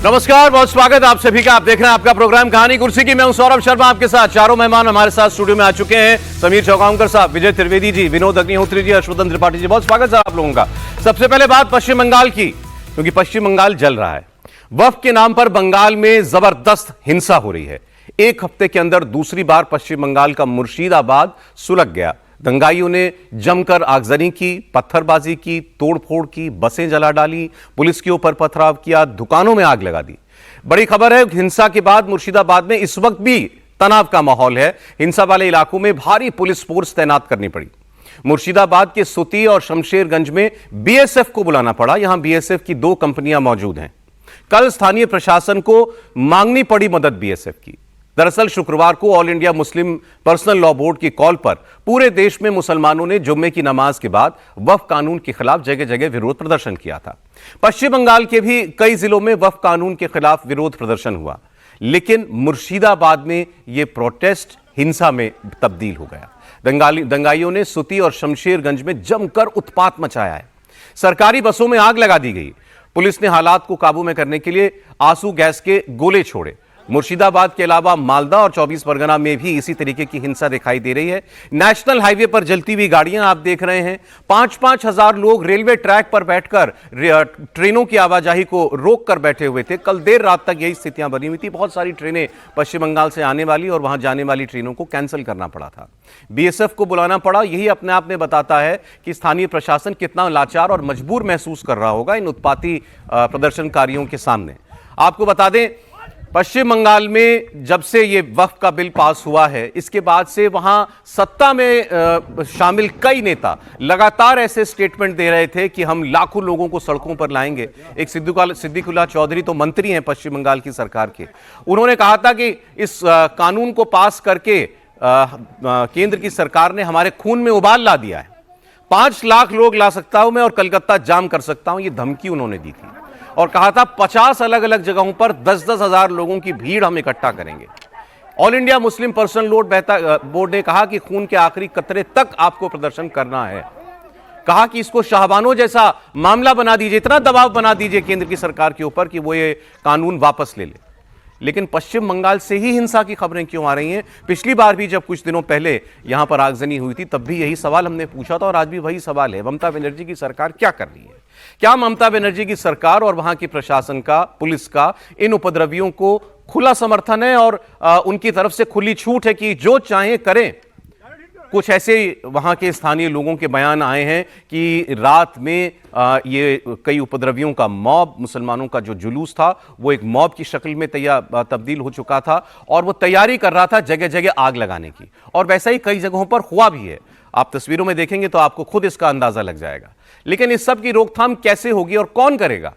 नमस्कार, बहुत स्वागत आप सभी का। आप देख रहे हैं आपका प्रोग्राम कहानी कुर्सी की। मैं हूं सौरभ शर्मा, आपके साथ। चारों मेहमान हमारे साथ स्टूडियो में आ चुके हैं। समीर चौगांवकर साहब, विजय त्रिवेदी जी, विनोद अग्निहोत्री जी, हर्षवर्धन त्रिपाठी जी, बहुत स्वागत है आप लोगों का। सबसे पहले बात पश्चिम बंगाल की, क्योंकि पश्चिम बंगाल जल रहा है। वक्फ के नाम पर बंगाल में जबरदस्त हिंसा हो रही है। एक हफ्ते के अंदर दूसरी बार पश्चिम बंगाल का मुर्शिदाबाद सुलग गया। दंगाइयों ने जमकर आगजनी की, पत्थरबाजी की, तोड़फोड़ की, बसें जला डाली, पुलिस के ऊपर पथराव किया, दुकानों में आग लगा दी। बड़ी खबर है, हिंसा के बाद मुर्शिदाबाद में इस वक्त भी तनाव का माहौल है। हिंसा वाले इलाकों में भारी पुलिस फोर्स तैनात करनी पड़ी। मुर्शिदाबाद के सुती और शमशेरगंज में बीएसएफ को बुलाना पड़ा। यहां बीएसएफ की 2 कंपनियां मौजूद हैं। कल स्थानीय प्रशासन को मांगनी पड़ी मदद बीएसएफ की। दरअसल शुक्रवार को all India Muslim personal law board की कॉल पर पूरे देश में मुसलमानों ने जुम्मे की नमाज के बाद वक्फ कानून के खिलाफ जगह जगह विरोध प्रदर्शन किया था। पश्चिम बंगाल के भी कई जिलों में वक्फ कानून के खिलाफ विरोध प्रदर्शन हुआ, लेकिन मुर्शिदाबाद में यह प्रोटेस्ट हिंसा में तब्दील हो गया। दंगाइयों ने सुती और शमशेरगंज में जमकर उत्पात मचाया है। सरकारी बसों में आग लगा दी गई। पुलिस ने हालात को काबू में करने के लिए आंसू गैस के गोले छोड़े। मुर्शिदाबाद के अलावा मालदा और 24 परगना में भी इसी तरीके की हिंसा दिखाई दे रही है। नेशनल हाईवे पर जलती हुई गाड़ियां आप देख रहे हैं। 5-5 हजार लोग रेलवे ट्रैक पर बैठकर ट्रेनों की आवाजाही को रोक कर बैठे हुए थे। कल देर रात तक यही स्थितियां बनी हुई थी। बहुत सारी ट्रेनें पश्चिम बंगाल से आने वाली और वहां जाने वाली ट्रेनों को कैंसिल करना पड़ा था। बीएसएफ को बुलाना पड़ा। यही अपने आप में बताता है कि स्थानीय प्रशासन कितना लाचार और मजबूर महसूस कर रहा होगा इन उत्पाती प्रदर्शनकारियों के सामने। आपको बता दें, पश्चिम बंगाल में जब से ये वक्फ का बिल पास हुआ है, इसके बाद से वहां सत्ता में शामिल कई नेता लगातार ऐसे स्टेटमेंट दे रहे थे कि हम लाखों लोगों को सड़कों पर लाएंगे। एक सिद्दीकुल्ला चौधरी तो मंत्री हैं पश्चिम बंगाल की सरकार के। उन्होंने कहा था कि इस कानून को पास करके केंद्र की सरकार ने हमारे खून में उबाल ला दिया है। 5 लाख लोग ला सकता हूं मैं और कलकत्ता जाम कर सकता हूं, यह धमकी उन्होंने दी थी। और कहा था 50 अलग अलग जगहों पर 10-10 हजार लोगों की भीड़ हम इकट्ठा करेंगे। All India Muslim personal law board ने कहा कि खून के आखिरी कतरे तक आपको प्रदर्शन करना है। कहा कि इसको शाहबानों जैसा मामला बना दीजिए, इतना दबाव बना दीजिए केंद्र की सरकार के ऊपर कि वो ये कानून वापस ले ले। लेकिन पश्चिम बंगाल से ही हिंसा की खबरें क्यों आ रही हैं? पिछली बार भी जब कुछ दिनों पहले यहां पर आगजनी हुई थी, तब भी यही सवाल हमने पूछा था और आज भी वही सवाल है। ममता बनर्जी की सरकार क्या कर रही है? क्या ममता बनर्जी की सरकार और वहां की प्रशासन का, पुलिस का इन उपद्रवियों को खुला समर्थन है और उनकी तरफ से खुली छूट है कि जो चाहें करें? कुछ ऐसे वहां के स्थानीय लोगों के बयान आए हैं कि रात में ये कई उपद्रवियों का मॉब, मुसलमानों का जो जुलूस था वो एक मॉब की शक्ल में तब्दील हो चुका था और वो तैयारी कर रहा था जगह जगह आग लगाने की। और वैसा ही कई जगहों पर हुआ भी है। आप तस्वीरों में देखेंगे तो आपको खुद इसका अंदाजा लग जाएगा। लेकिन इस सब की रोकथाम कैसे होगी और कौन करेगा?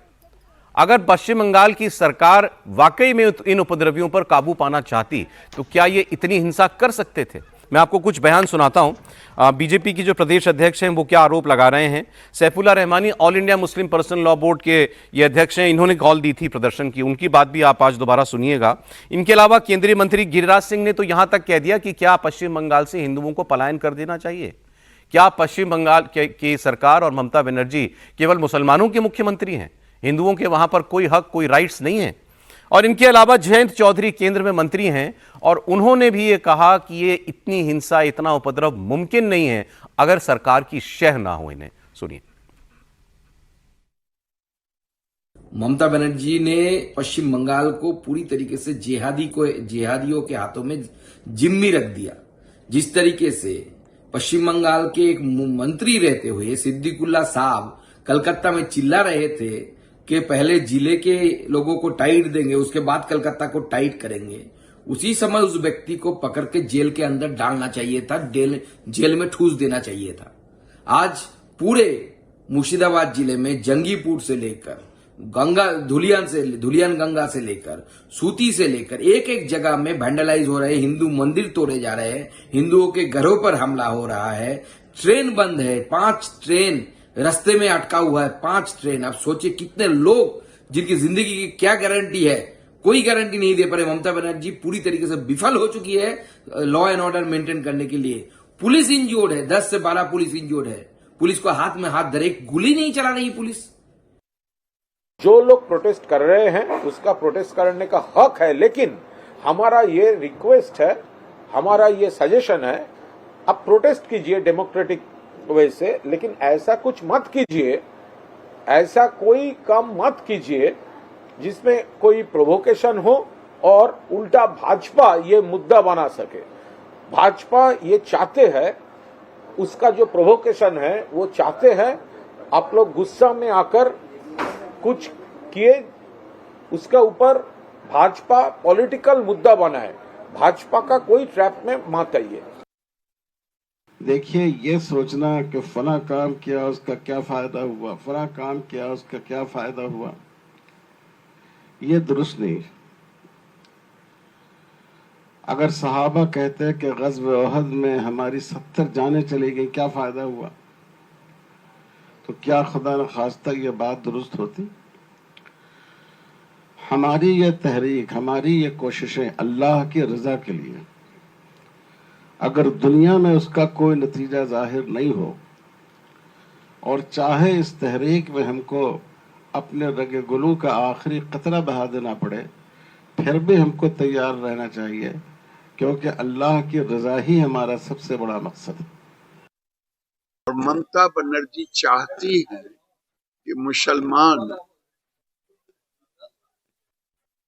अगर पश्चिम बंगाल की सरकार वाकई में इन उपद्रवियों पर काबू पाना चाहती तो क्या ये इतनी हिंसा कर सकते थे? मैं आपको कुछ बयान सुनाता हूं। बीजेपी की जो प्रदेश अध्यक्ष हैं वो क्या आरोप लगा रहे हैं। Saifullah Rahmani all India Muslim personal law board के ये अध्यक्ष हैं। इन्होंने कॉल दी थी प्रदर्शन की, उनकी बात भी आप आज दोबारा सुनिएगा। इनके अलावा केंद्रीय मंत्री गिरिराज सिंह ने तो यहां तक कह दिया कि क्या पश्चिम बंगाल से हिंदुओं को पलायन कर देना चाहिए? क्या पश्चिम बंगाल की सरकार और ममता बनर्जी केवल मुसलमानों के मुख्यमंत्री हैं? हिंदुओं के वहां पर कोई हक, कोई राइट्स नहीं है? और इनके अलावा जयंत चौधरी केंद्र में मंत्री हैं और उन्होंने भी ये कहा कि ये इतनी हिंसा, इतना उपद्रव मुमकिन नहीं है अगर सरकार की शह ना हो इन्हें। सुनिए। ममता बनर्जी ने पश्चिम बंगाल को पूरी तरीके से जिहादियों के हाथों में जिम्मी रख दिया। जिस तरीके से पश्चिम बंगाल के एक मंत्री रहते हुए सिद्दीकुल्ला साहब कलकत्ता में चिल्ला रहे थे कि पहले जिले के लोगों को टाइट देंगे, उसके बाद कलकत्ता को टाइट करेंगे, उसी समय उस व्यक्ति को पकड़ के जेल के अंदर डालना चाहिए था, जेल में ठूस देना चाहिए था। आज पूरे मुर्शिदाबाद जिले में जंगीपुर से लेकर धुलियान गंगा से लेकर सूती से लेकर एक एक जगह में वैंडलाइज हो रहे, हिंदू मंदिर तोड़े जा रहे हैं, हिंदुओं के घरों पर हमला हो रहा है, ट्रेन बंद है, 5 ट्रेन रास्ते में अटका हुआ है, 5 ट्रेन। आप सोचिए कितने लोग जिनकी जिंदगी की क्या गारंटी है, कोई गारंटी नहीं दे पा रहे। ममता बनर्जी पूरी तरीके से विफल हो चुकी है लॉ एंड ऑर्डर मेंटेन करने के लिए। पुलिस इंजोर्ड है, 10 से 12 पुलिस इंजोर्ड है। पुलिस को हाथ में हाथ धरे, गोली नहीं चला रही पुलिस। जो लोग प्रोटेस्ट कर रहे हैं उसका प्रोटेस्ट करने का हक है, लेकिन हमारा ये रिक्वेस्ट है, हमारा ये सजेशन है, आप प्रोटेस्ट कीजिए डेमोक्रेटिक वे से, लेकिन ऐसा कुछ मत कीजिए, ऐसा कोई काम मत कीजिए जिसमें कोई प्रोवोकेशन हो और उल्टा भाजपा ये मुद्दा बना सके। भाजपा ये चाहते हैं, उसका जो प्रोवोकेशन है वो चाहते हैं आप लोग गुस्सा में आकर कुछ किए, उसके ऊपर भाजपा पॉलिटिकल मुद्दा बनाए। भाजपा का कोई ट्रैप में मत आइए। देखिए, ये सोचना कि फला काम किया उसका क्या फायदा हुआ, फला काम किया उसका क्या फायदा हुआ, ये दुरुस्त नहीं। अगर सहाबा कहते हैं कि ग़ज़व उहद में हमारी 70 जानें चली गई, क्या फायदा हुआ, तो क्या खुदा न खास्ता ये बात दुरुस्त होती? हमारी ये तहरीक, हमारी ये कोशिशें अल्लाह की रजा के लिए, अगर दुनिया में उसका कोई नतीजा जाहिर नहीं हो और चाहे इस तहरीक में हमको अपने रगे गुलू का आखिरी कतरा बहा देना पड़े, फिर भी हमको तैयार रहना चाहिए, क्योंकि अल्लाह की रजा ही हमारा सबसे बड़ा मकसद है। और ममता बनर्जी चाहती है कि मुसलमान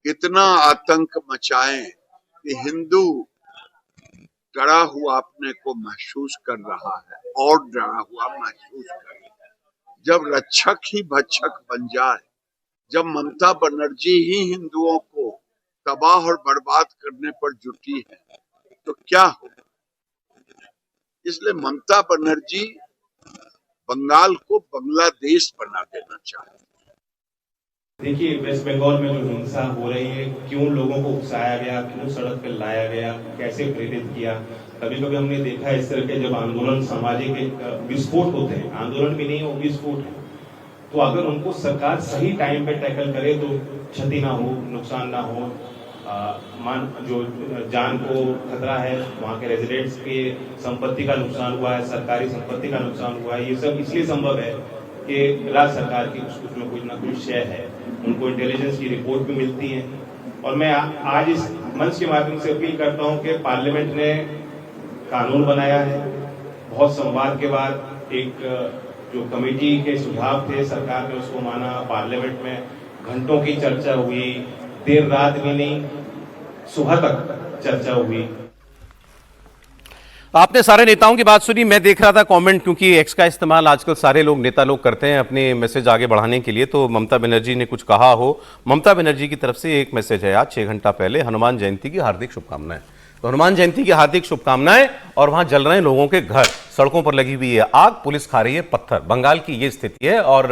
इतना आतंक मचाएं कि हिंदू डरा हुआ अपने को महसूस कर रहा है और डरा हुआ महसूस कर रहा है। जब रक्षक ही भक्षक बन जाए, जब ममता बनर्जी ही हिंदुओं को तबाह और बर्बाद करने पर जुटी है, तो क्या हो? इसलिए ममता बनर्जी बंगाल को बांग्लादेश बना देना चाहती है। देखिए, वेस्ट बंगाल में जो हिंसा हो रही है, क्यों लोगों को उकसाया गया, क्यों सड़क पर लाया गया, कैसे प्रेरित किया। कभी कभी हमने देखा इस तरह के जब आंदोलन सामाजिक एक विस्फोट होते हैं, आंदोलन भी नहीं वो विस्फोट है, तो अगर उनको सरकार सही टाइम पे टैकल करे तो क्षति ना हो, नुकसान ना हो, जो जान को खतरा है, वहाँ के रेजिडेंट्स के संपत्ति का नुकसान हुआ है, सरकारी संपत्ति का नुकसान हुआ है, ये सब इसलिए संभव है कि राज्य सरकार की उसमें कुछ ना कुछ शय है, उनको इंटेलिजेंस की रिपोर्ट भी मिलती है। और मैं आज इस मंच के माध्यम से अपील करता हूं कि पार्लियामेंट ने कानून बनाया है, बहुत संवाद के बाद एक जो कमेटी के सुझाव थे, सरकार ने उसको माना, पार्लियामेंट में घंटों की चर्चा हुई, देर रात भी नहीं, सुबह तक चर्चा हुई। आपने सारे नेताओं की बात सुनी। मैं देख रहा था कमेंट, क्योंकि एक्स का इस्तेमाल आजकल सारे लोग, नेता लोग करते हैं अपने मैसेज आगे बढ़ाने के लिए। तो ममता बनर्जी ने कुछ कहा हो, ममता बनर्जी की तरफ से एक मैसेज है आज 6 घंटा पहले, हनुमान जयंती की हार्दिक शुभकामनाएं। तो हनुमान जयंती की हार्दिक शुभकामनाएं। और वहां जल रहे हैं लोगों के घर, सड़कों पर लगी हुई है आग, पुलिस खा रही है पत्थर। बंगाल की ये स्थिति है और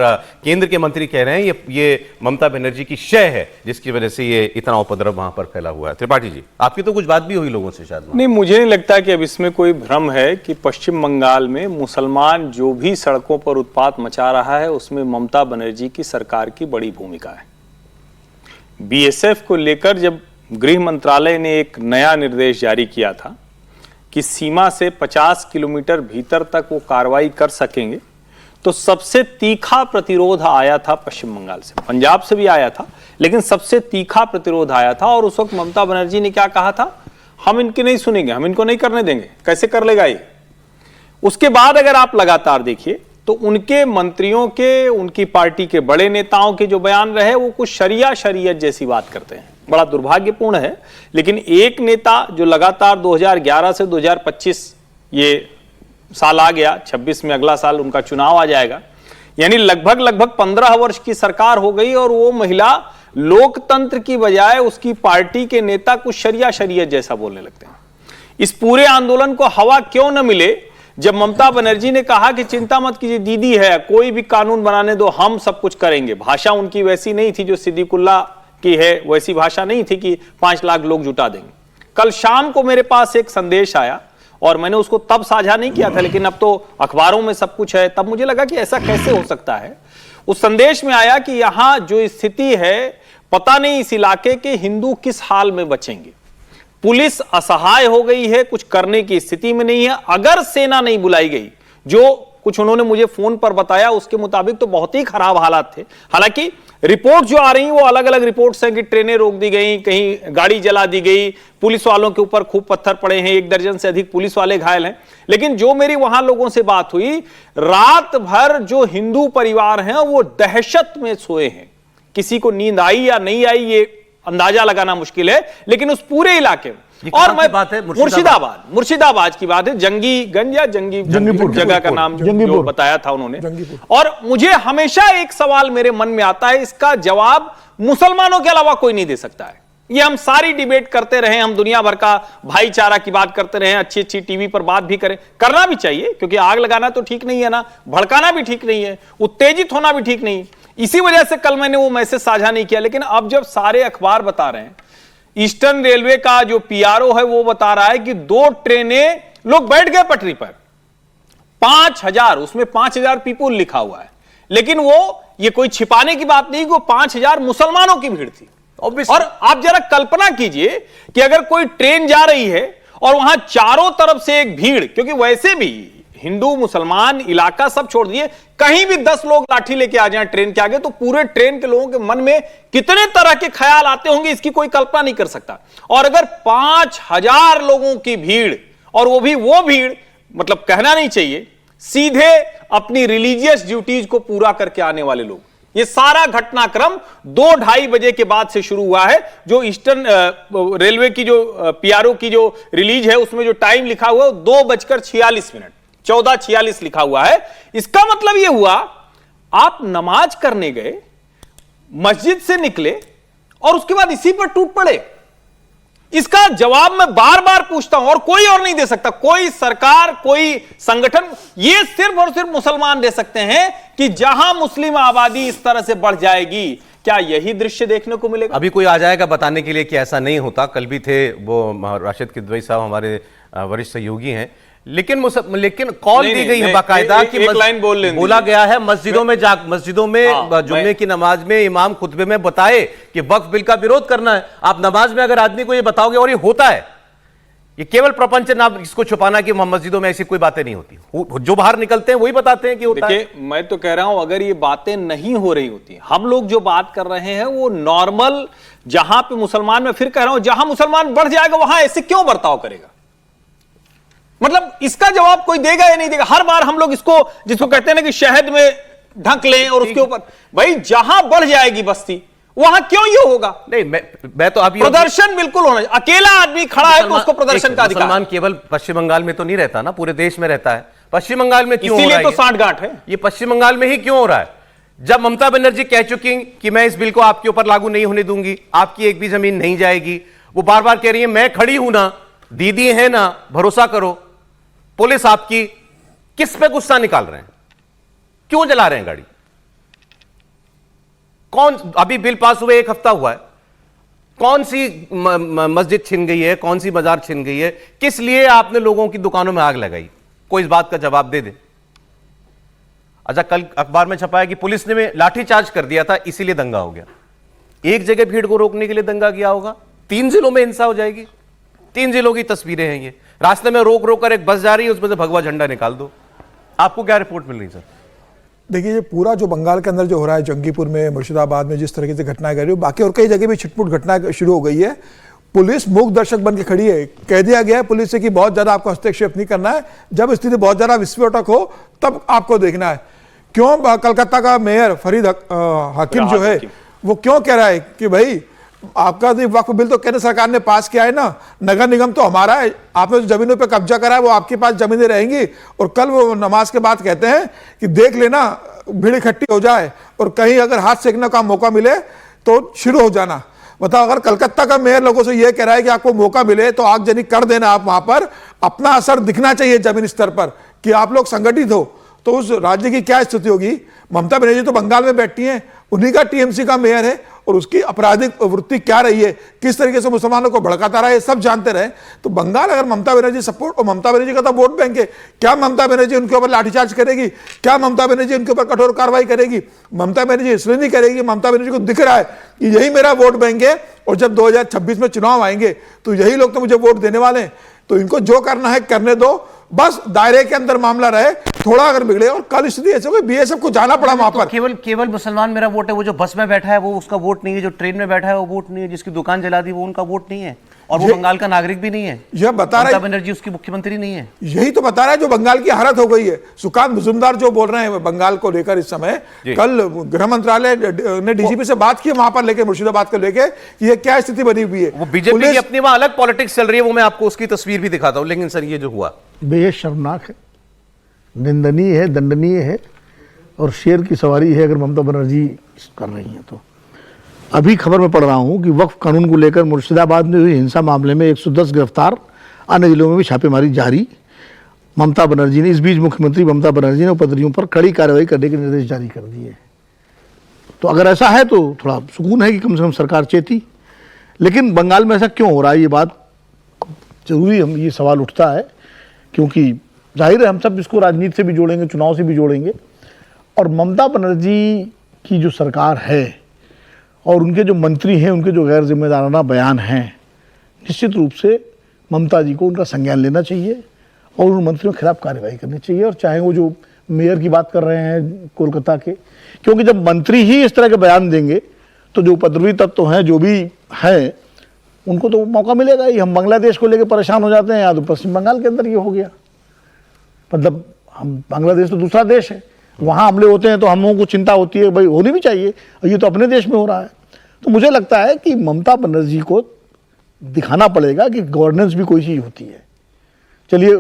केंद्र के मंत्री कह रहे हैं ये ममता बनर्जी की शय है, जिसकी वजह से ये इतना उपद्रव वहां पर फैला हुआ है। त्रिपाठी जी, आपकी तो कुछ बात भी हुई लोगों से शायद? नहीं, मुझे नहीं लगता कि अब इसमें कोई भ्रम है कि पश्चिम बंगाल में मुसलमान जो भी सड़कों पर उत्पात मचा रहा है, उसमें ममता बनर्जी की सरकार की बड़ी भूमिका है। बीएसएफ को लेकर जब गृह मंत्रालय ने एक नया निर्देश जारी किया था कि सीमा से 50 किलोमीटर भीतर तक वो कार्रवाई कर सकेंगे, तो सबसे तीखा प्रतिरोध आया था पश्चिम बंगाल से, पंजाब से भी आया था, लेकिन सबसे तीखा प्रतिरोध आया था। और उस वक्त ममता बनर्जी ने क्या कहा था? हम इनकी नहीं सुनेंगे, हम इनको नहीं करने देंगे। कैसे कर लेगा ये? उसके बाद अगर आप लगातार देखिए तो उनके मंत्रियों के, उनकी पार्टी के बड़े नेताओं के जो बयान रहे, वो कुछ शरियत जैसी बात करते हैं। बड़ा दुर्भाग्यपूर्ण है, लेकिन एक नेता जो लगातार 2011 से 2025 ये साल आ गया, 26 में अगला साल उनका चुनाव आ जाएगा, यानी लगभग 15 वर्ष की सरकार हो गई, और वो महिला लोकतंत्र की बजाय उसकी पार्टी के नेता कुछ शरियत जैसा बोलने लगते हैं। इस पूरे आंदोलन को हवा क्यों न मिले जब ममता बनर्जी ने कहा कि चिंता मत कीजिए, दीदी है, कोई भी कानून बनाने दो, हम सब कुछ करेंगे। भाषा उनकी वैसी नहीं थी जो सिद्दीकुल्ला की है, वैसी भाषा नहीं थी कि 5 लाख लोग जुटा देंगे। कल शाम को मेरे पास एक संदेश आया और मैंने उसको तब साझा नहीं किया था, लेकिन अब तो अखबारों में सब कुछ है, तब मुझे लगा कि ऐसा कैसे हो सकता है। उस संदेश में आया कि यहां जो स्थिति है, पता नहीं इस इलाके के हिंदू किस हाल में बचेंगे। पुलिस असहाय हो गई है, कुछ करने की स्थिति में नहीं है। अगर सेना नहीं बुलाई गई, जो कुछ उन्होंने मुझे फोन पर बताया, उसके मुताबिक तो बहुत ही खराब हालात थे। हालांकि रिपोर्ट जो आ रही वो अलग अलग रिपोर्ट्स हैं कि ट्रेनें रोक दी गई, कहीं गाड़ी जला दी गई, पुलिस वालों के ऊपर खूब पत्थर पड़े हैं, 1 दर्जन से अधिक पुलिस वाले घायल हैं। लेकिन जो मेरी वहां लोगों से बात हुई, रात भर जो हिंदू परिवार हैं वो दहशत में सोए हैं। किसी को नींद आई या नहीं आई ये अंदाजा लगाना मुश्किल है, लेकिन उस पूरे इलाके में, और मैं बात है मुर्शिदाबाद की बात है, जंगीगंज या जंगीपुर जगह का नाम जो बताया था उन्होंने। और मुझे हमेशा एक सवाल मेरे मन में आता है, इसका जवाब मुसलमानों के अलावा कोई नहीं दे सकता है। ये हम सारी डिबेट करते रहे, हम दुनिया भर का भाईचारा की बात करते रहे, अच्छी अच्छी टीवी पर बात भी करें, करना भी चाहिए, क्योंकि आग लगाना तो ठीक नहीं है ना, भड़काना भी ठीक नहीं है, उत्तेजित होना भी ठीक नहीं है। इसी वजह से कल मैंने वो मैसेज साझा नहीं किया। लेकिन अब जब सारे अखबार बता रहे हैं, ईस्टर्न रेलवे का जो पीआरओ है वो बता रहा है कि 2 ट्रेनें लोग बैठ गए पटरी पर, 5000, उसमें 5000 पीपुल लिखा हुआ है, लेकिन वो ये कोई छिपाने की बात नहीं कि वो 5000 मुसलमानों की भीड़ थी। और आप जरा कल्पना कीजिए कि अगर कोई ट्रेन जा रही है और वहां चारों तरफ से एक भीड़, क्योंकि वैसे भी हिंदू मुसलमान इलाका सब छोड़ दिए, कहीं भी 10 लोग लाठी लेके आ जाएं ट्रेन के आगे तो पूरे ट्रेन के लोगों के मन में कितने तरह के ख्याल आते होंगे, इसकी कोई कल्पना नहीं कर सकता। और अगर 5000 लोगों की भीड़, और वो भी वो भीड़, मतलब कहना नहीं चाहिए, सीधे अपनी रिलीजियस ड्यूटीज को पूरा करके आने वाले लोग, ये सारा घटनाक्रम 2-2:30 बजे के बाद से शुरू हुआ है। जो ईस्टर्न रेलवे की जो पीआरओ की जो रिलीज है उसमें जो टाइम लिखा हुआ है 2:46, 14:46 लिखा हुआ है। इसका मतलब यह हुआ, आप नमाज करने गए, मस्जिद से निकले और उसके बाद इसी पर टूट पड़े। इसका जवाब मैं बार बार पूछता हूं और कोई और नहीं दे सकता, कोई सरकार, कोई संगठन, ये सिर्फ और सिर्फ मुसलमान दे सकते हैं कि जहां मुस्लिम आबादी इस तरह से बढ़ जाएगी, क्या यही दृश्य देखने को मिलेगा? अभी कोई आ जाएगा बताने के लिए कि ऐसा नहीं होता। कल भी थे वो राशिद किदवई साहब, हमारे वरिष्ठ सहयोगी हैं, लेकिन कॉल दी गई है बाकायदा कि एक लाइन बोला गया है मस्जिदों में जुम्मे की नमाज में इमाम खुतबे में बताए कि वक्फ बिल का विरोध करना है। आप नमाज में अगर आदमी को ये बताओगे और ये होता है, ये केवल प्रपंच ना इसको छुपाना कि मस्जिदों में ऐसी कोई बातें नहीं होती, जो बाहर निकलते हैं वही बताते हैं कि होता है। मैं तो कह रहा हूं, अगर ये बातें नहीं हो रही होती, हम लोग जो बात कर रहे हैं वो नॉर्मल, जहां पे मुसलमान, मैं फिर कह रहा हूं, जहां मुसलमान बढ़ जाएगा वहां ऐसे क्यों बर्ताव करेगा? मतलब इसका जवाब कोई देगा या नहीं देगा? हर बार हम लोग इसको, जिसको कहते हैं ना कि शहद में ढक लें और उसके ऊपर, भाई जहां बढ़ जाएगी बस्ती वहां क्यों ये होगा? नहीं, मैं तो अभी प्रदर्शन बिल्कुल होना, अकेला आदमी खड़ा है तो उसको प्रदर्शन का अधिकार। मुसलमान केवल पश्चिम बंगाल में तो नहीं रहता ना, पूरे देश में रहता है। पश्चिम बंगाल में क्यों हो रहा है? इसीलिए तो सांठगांठ है। ये पश्चिम बंगाल में ही क्यों हो रहा है? जब ममता बनर्जी कह चुकी कि मैं इस बिल को आपके ऊपर लागू नहीं होने दूंगी, आपकी एक भी जमीन नहीं जाएगी, वो बार बार कह रही है मैं खड़ी हूं ना, दीदी है ना, भरोसा करो। पुलिस आपकी किस पे गुस्सा निकाल रहे हैं? क्यों जला रहे हैं गाड़ी? कौन, अभी बिल पास हुए 1 हफ्ता हुआ है, कौन सी मस्जिद छिन गई है, कौन सी बाजार छिन गई है, किस लिए आपने लोगों की दुकानों में आग लगाई? कोई इस बात का जवाब दे दे। अच्छा, कल अखबार में छपा है कि पुलिस ने लाठीचार्ज कर दिया था, इसीलिए दंगा हो गया। एक जगह भीड़ को रोकने के लिए दंगा किया होगा, 3 जिलों में हिंसा हो जाएगी। 3 जिलों की तस्वीरें हैं ये। रास्ते में रोक रोक कर एक बस जा रही है, उसमें से भगवा झंडा निकाल दो। आपको क्या रिपोर्ट मिल रही सर? देखिए, ये पूरा जो बंगाल के अंदर जो हो रहा है, जंगीपुर में, मुर्शिदाबाद में जिस तरीके से घटनाएं कर रही है, बाकी और कई जगह भी छिटपुट घटना शुरू हो गई है। पुलिस मूक दर्शक बन के खड़ी है। कह दिया गया है पुलिस से कि बहुत ज्यादा आपको हस्तक्षेप नहीं करना है, जब स्थिति बहुत ज्यादा विस्फोटक हो तब आपको देखना है। क्यों कलकत्ता का मेयर फरीद हाकिम जो है वो क्यों कह रहा है कि भाई आपका वक्फ बिल तो केंद्र सरकार ने पास किया है ना, नगर निगम तो हमारा है, आपने जो जमीनों पे कब्जा करा है वो आपके पास जमीनें रहेंगी। और कल वो नमाज के बाद कहते हैं कि देख लेना भीड़ इकट्ठी हो जाए और कहीं अगर हाथ सेकने का मौका मिले तो शुरू हो जाना। मतलब अगर कलकत्ता का मेयर लोगों से यह कह रहा है कि आपको मौका मिले तो आगजनी कर देना, आप वहां पर अपना असर दिखना चाहिए जमीन स्तर पर कि आप लोग संगठित हो, तो उस राज्य की क्या स्थिति होगी। ममता बनर्जी तो बंगाल में बैठी हैं, उन्हीं का टीएमसी का मेयर है और उसकी आपराधिक वृत्ति क्या रही है, किस तरीके से मुसलमानों को भड़काता रहा है, सब जानते रहे। तो बंगाल अगर ममता बनर्जी सपोर्ट, और ममता बनर्जी का तो वोट बैंक है, क्या ममता बनर्जी उनके ऊपर लाठीचार्ज करेगी? क्या ममता बनर्जी उनके ऊपर कठोर कार्रवाई करेगी? ममता बनर्जी इसलिए नहीं करेगी, ममता बनर्जी को दिख रहा है कि यही मेरा वोट बैंक है और जब 2026 में चुनाव आएंगे तो यही लोग तो मुझे वोट देने वाले हैं, तो इनको जो करना है करने दो। बस दायरे के अंदर मामला रहे, थोड़ा अगर बिगड़े। और कल स्थिति ऐसे हो गई, बीएसएफ को जाना पड़ा वहां पर। केवल मुसलमान मेरा वोट है, वो जो बस में बैठा है वो उसका वोट नहीं है, जो ट्रेन में बैठा है वो वोट नहीं है, जिसकी दुकान जला दी वो उनका वोट नहीं है, और वो बंगाल का नागरिक भी नहीं है। यह बता रहा ममता है, बनर्जी उसकी मुख्यमंत्री नहीं है। यही तो बता रहा है जो बंगाल की हालत हो गई है। सुकांत मुजुमदार जो बोल रहे हैं बंगाल को लेकर इस समय, कल गृह मंत्रालय ने डीजीपी से बात की वहां पर लेके, मुर्शिदाबाद को लेके, कि ये क्या स्थिति बनी हुई है। वो बीजेपी की अपनी वहां अलग पॉलिटिक्स चल रही है, वो मैं आपको उसकी तस्वीर भी दिखाता हूं। लेकिन सर ये जो हुआ बेहद शर्मनाक है, निंदनीय है, दंडनीय है, और शेर की सवारी है अगर ममता बनर्जी कर रही हैं तो। अभी खबर में पढ़ रहा हूं कि वक्फ कानून को लेकर मुर्शिदाबाद में हुई हिंसा मामले में 110 गिरफ्तार, अन्य जिलों में भी छापेमारी जारी। ममता बनर्जी ने, इस बीच मुख्यमंत्री ममता बनर्जी ने उपद्रवियों पर कड़ी कार्रवाई करने के निर्देश जारी कर दिए। तो अगर ऐसा है तो थोड़ा सुकून है कि कम से कम सरकार चेती। लेकिन बंगाल में ऐसा क्यों हो रहा है, ये बात जरूरी, हम ये सवाल उठता है, क्योंकि जाहिर है हम सब इसको राजनीति से भी जोड़ेंगे, चुनाव से भी जोड़ेंगे। और ममता बनर्जी की जो सरकार है और उनके जो मंत्री हैं, उनके जो गैर जिम्मेदाराना बयान हैं, निश्चित रूप से ममता जी को उनका संज्ञान लेना चाहिए और उन मंत्रियों के खिलाफ कार्रवाई करनी चाहिए। और चाहे वो जो मेयर की बात कर रहे हैं कोलकाता के, क्योंकि जब मंत्री ही इस तरह के बयान देंगे तो जो उपद्रवी तत्व हैं, जो भी हैं, उनको तो मौका मिलेगा ही। हम बांग्लादेश को लेकर परेशान हो जाते हैं, या तो पश्चिम बंगाल के अंदर ये हो गया, मतलब हम, बांग्लादेश तो दूसरा देश है, वहाँ हमले होते हैं तो हम लोगों को चिंता होती है, भाई होनी भी चाहिए, और ये तो अपने देश में हो रहा है। तो मुझे लगता है कि ममता बनर्जी को दिखाना पड़ेगा कि गवर्नेंस भी कोई चीज़ होती है। चलिए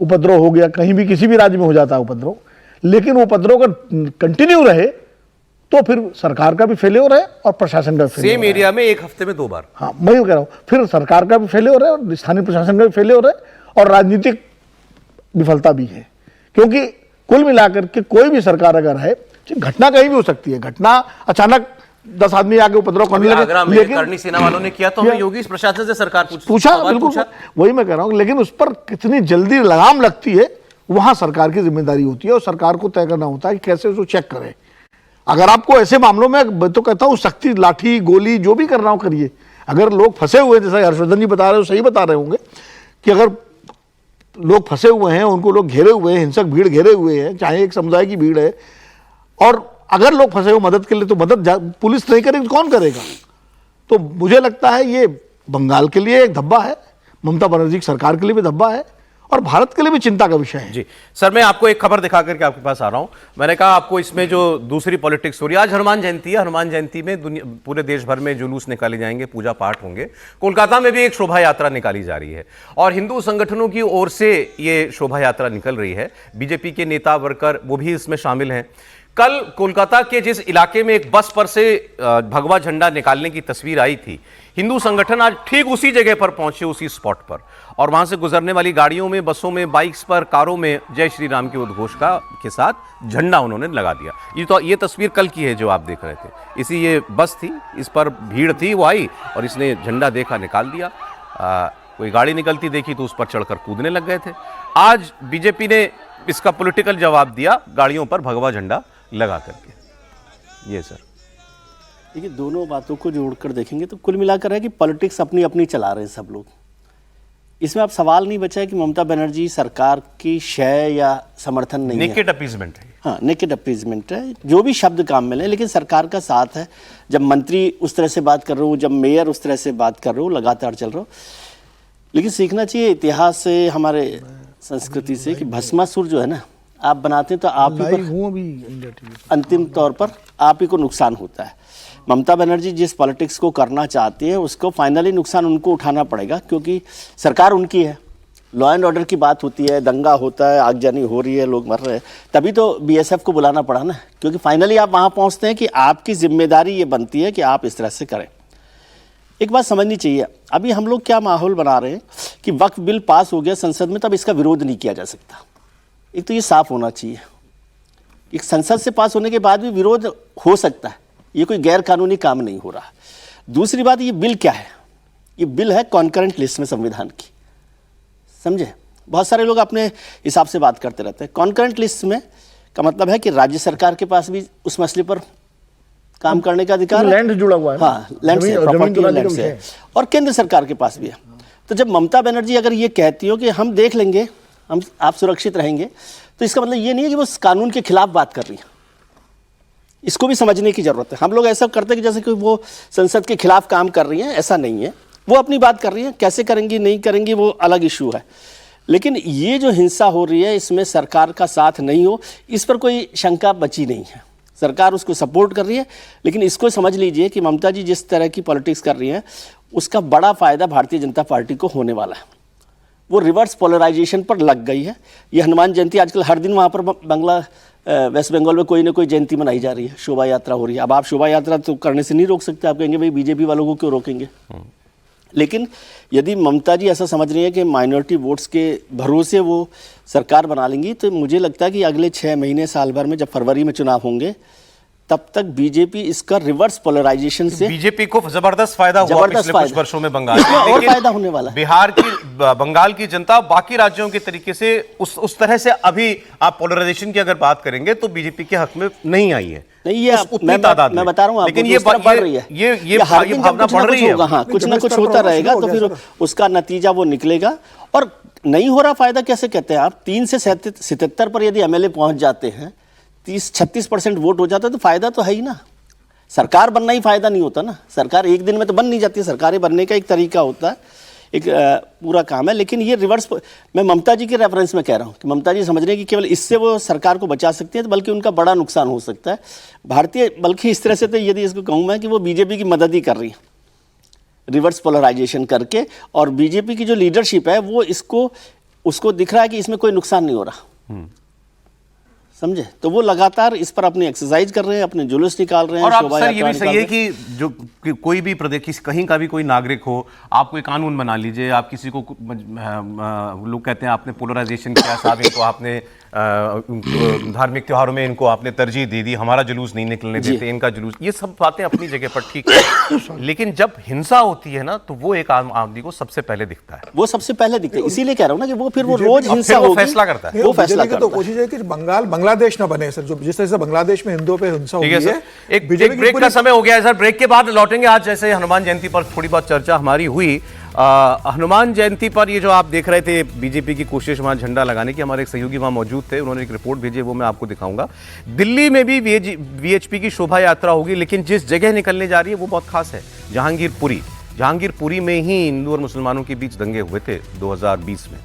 उपद्रव हो गया, कहीं भी किसी भी राज्य में हो जाता है उपद्रव, लेकिन वो उपद्रव अगर कंटिन्यू रहे तो फिर सरकार का भी फेल्योर है और प्रशासन का भी फेल्योर है। सेम एरिया में एक हफ्ते में 2 बार। हाँ, मैं ये कह रहा हूँ, फिर सरकार का भी फेल्योर है और स्थानीय प्रशासन का भी फेल्योर है और राजनीतिक विफलता भी है। क्योंकि कुल मिलाकर के कोई भी सरकार अगर है, घटना कहीं भी हो सकती है, घटना अचानक 10 आदमी आगे उपद्रव करने लगे, लेकिन करनी सेना वालों ने किया तो हमें योगी प्रशासन से सरकार पूछा, बिल्कुल वही मैं कह रहा हूँ। लेकिन उस पर कितनी जल्दी लगाम लगती है, वहां सरकार की जिम्मेदारी होती है और सरकार को तय करना होता है कि कैसे उसको चेक करे। अगर आपको ऐसे मामलों में, तो कहता हूँ सख्ती, लाठी गोली जो भी करना हो करिए। अगर लोग फंसे हुए, जैसा हर्षवर्धन जी बता रहे हो, सही बता रहे होंगे कि अगर लोग फंसे हुए हैं, उनको लोग घेरे हुए हैं, हिंसक भीड़ घेरे हुए हैं, चाहे एक समुदाय की भीड़ है, और अगर लोग फंसे हुए मदद के लिए, तो मदद पुलिस नहीं करेगी तो कौन करेगा? तो मुझे लगता है ये बंगाल के लिए एक धब्बा है, ममता बनर्जी की सरकार के लिए भी धब्बा है, और भारत के लिए भी चिंता का विषय है। जी सर, मैं आपको एक खबर दिखा करके आपके पास आ रहा हूं। मैंने कहा आपको इसमें जो दूसरी पॉलिटिक्स हो रही है, आज हनुमान जयंती है, हनुमान जयंती में पूरे देश भर में जुलूस निकाले जाएंगे, पूजा पाठ होंगे। कोलकाता में भी एक शोभा यात्रा निकाली जा रही है और हिंदू संगठनों की ओर से ये शोभा यात्रा निकल रही है। बीजेपी के नेता वर्कर वो भी इसमें शामिल हैं। कल कोलकाता के जिस इलाके में एक बस पर से भगवा झंडा निकालने की तस्वीर आई थी, हिंदू संगठन आज ठीक उसी जगह पर पहुंचे, उसी स्पॉट पर, और वहां से गुजरने वाली गाड़ियों में, बसों में, बाइक्स पर, कारों में जय श्री राम के उद्घोष के साथ झंडा उन्होंने लगा दिया। ये तस्वीर कल की है जो आप देख रहे थे। इसी ये बस थी, इस पर भीड़ थी, वो आई और इसने झंडा देखा, निकाल दिया। कोई गाड़ी निकलती देखी तो उस पर चढ़कर कूदने लग गए थे। आज बीजेपी ने इसका पॉलिटिकल जवाब दिया, गाड़ियों पर भगवा झंडा लगा करके। ये सर, देखिए, दोनों बातों को जोड़कर देखेंगे तो कुल मिलाकर है कि पॉलिटिक्स अपनी अपनी चला रहे हैं सब लोग। इसमें अब सवाल नहीं बचा है कि ममता बनर्जी सरकार की शय या समर्थन नहीं है, नेकेड अपीजमेंट है। हाँ, नेकेड अपीजमेंट है, जो भी शब्द काम मिले, लेकिन सरकार का साथ है। जब मंत्री उस तरह से बात कर रहे हो, जब मेयर उस तरह से बात कर रहे हो, लगातार चल रहे हो। लेकिन सीखना चाहिए इतिहास से, हमारे संस्कृति से, कि भस्मासुर जो है ना, आप बनाते हैं तो आप ही पर अंतिम तौर पर आप ही को नुकसान होता है। ममता बनर्जी जिस पॉलिटिक्स को करना चाहती है, उसको फाइनली नुकसान उनको उठाना पड़ेगा, क्योंकि सरकार उनकी है। लॉ एंड ऑर्डर की बात होती है, दंगा होता है, आगजनी हो रही है, लोग मर रहे हैं, तभी तो बीएसएफ को बुलाना पड़ा ना, क्योंकि फाइनली आप वहाँ पहुँचते हैं कि आपकी जिम्मेदारी ये बनती है कि आप इस तरह से करें। एक बात समझनी चाहिए, अभी हम लोग क्या माहौल बना रहे हैं कि वक्फ बिल पास हो गया संसद में, तब इसका विरोध नहीं किया जा सकता। एक तो ये साफ होना चाहिए, एक संसद से पास होने के बाद भी विरोध हो सकता है, ये कोई गैर कानूनी काम नहीं हो रहा। दूसरी बात, ये बिल क्या है? ये बिल है कॉन्करेंट लिस्ट में संविधान की, समझे? बहुत सारे लोग अपने हिसाब से बात करते रहते हैं। कॉन्करेंट लिस्ट में का मतलब है कि राज्य सरकार के पास भी उस मसले पर काम करने का अधिकार है, लैंड जुड़ा हुआ है। हाँ, लैंड से, प्रॉपर्टी लैंड से, और केंद्र सरकार के पास भी है। तो जब ममता बनर्जी अगर ये कहती हो कि हम देख लेंगे आप सुरक्षित रहेंगे, तो इसका मतलब ये नहीं है कि वो कानून के खिलाफ बात कर रही है। इसको भी समझने की जरूरत है। हम लोग ऐसा करते हैं कि जैसे कि वो संसद के खिलाफ काम कर रही हैं, ऐसा नहीं है। वो अपनी बात कर रही हैं, कैसे करेंगी नहीं करेंगी वो अलग इशू है, लेकिन ये जो हिंसा हो रही है इसमें सरकार का साथ नहीं हो, इस पर कोई शंका बची नहीं है। सरकार उसको सपोर्ट कर रही है, लेकिन इसको समझ लीजिए कि ममता जी जिस तरह की पॉलिटिक्स कर रही हैं उसका बड़ा फायदा भारतीय जनता पार्टी को होने वाला है। वो रिवर्स पोलराइजेशन पर लग गई है। ये हनुमान जयंती आजकल हर दिन वहाँ पर वेस्ट बंगाल में कोई ना कोई जयंती मनाई जा रही है, शोभा यात्रा हो रही है। अब आप शोभा यात्रा तो करने से नहीं रोक सकते, आप कहेंगे भाई बीजेपी वालों को क्यों रोकेंगे। लेकिन यदि ममता जी ऐसा समझ रही है कि माइनॉरिटी वोट्स के भरोसे वो सरकार बना लेंगी, तो मुझे लगता है कि अगले 6 महीने साल भर में जब फरवरी में चुनाव होंगे तब तक बीजेपी इसका रिवर्स पोलराइजेशन से बीजेपी को जबरदस्त फायदा हुआ पिछले कुछ वर्षों में बंगाल में, और लेकिन फायदा होने वाला है। बिहार की बंगाल की जनता बाकी राज्यों के तरीके से उस तरह से अभी आप पोलराइजेशन की अगर बात करेंगे तो बीजेपी के हक में नहीं आई है। नहीं, ये मैं बता रहा हूँ, लेकिन ये बढ़ रही है, ये भावना बढ़ रही है। हाँ, कुछ ना कुछ होता रहेगा तो फिर उसका नतीजा वो निकलेगा। और नहीं हो रहा फायदा कैसे कहते हैं आप? 3 से 77 पर यदि एमएलए पहुंच जाते हैं, 30-36% वोट हो जाता है तो फायदा तो है ही ना। सरकार बनना ही फायदा नहीं होता ना। सरकार एक दिन में तो बन नहीं जाती, सरकारें बनने का एक तरीका होता है, एक पूरा काम है। लेकिन ये रिवर्स, मैं ममता जी के रेफरेंस में कह रहा हूँ कि ममता जी समझ रहे हैं कि केवल इससे वो सरकार को बचा सकती है, बल्कि उनका बड़ा नुकसान हो सकता है भारतीय। बल्कि इस तरह से तो यदि इसको कहूँ मैं कि वो बीजेपी की मदद ही कर रही है रिवर्स पोलराइजेशन करके, और बीजेपी की जो लीडरशिप है वो उसको दिख रहा है कि इसमें कोई नुकसान नहीं हो रहा, समझे। तो वो लगातार इस पर अपनी एक्सरसाइज कर रहे हैं, अपने जुलूस निकाल रहे हैं। और आप सर ये भी सही है कि जो कि कोई भी प्रदेश कहीं का भी कोई नागरिक हो, आप कोई कानून बना लीजिए, आप किसी को लोग कहते हैं आपने पोलराइजेशन किया साहब, इनको आपने धार्मिक त्योहारों में इनको आपने तरजीह दे दी, हमारा जुलूस नहीं निकलने देते, इनका जुलूस, ये सब बातें अपनी जगह पर ठीक है। लेकिन जब हिंसा होती है ना तो वो एक आम आदमी को सबसे पहले दिखता है, वो सबसे पहले दिखता है। इसीलिए कह रहा हूँ ना कि वो फिर वो रोज हिंसा होगी, फैसला करता है, वो फैसला करता है। तो कोशिश है कि बांग्लादेश ना बने सर, जो जिस तरह से बांग्लादेश में हिंदुओं पे हिंसा हो गई है। एक ब्रेक का समय हो गया है सर, ब्रेक के बाद लौटेंगे। आज जैसे हनुमान जयंती पर थोड़ी बहुत चर्चा हमारी हुई, हनुमान जयंती पर ये जो आप देख रहे थे बीजेपी की कोशिश वहां झंडा लगाने की, हमारे एक सहयोगी वहां मौजूद थे, उन्होंने एक रिपोर्ट भेजी, वो मैं आपको दिखाऊंगा। दिल्ली में भी वीएचपी की शोभा यात्रा होगी, लेकिन जिस जगह निकलने जा रही है वो बहुत खास है, जहांगीरपुरी में ही हिंदू और मुसलमानों के बीच दंगे हुए थे 2020 में,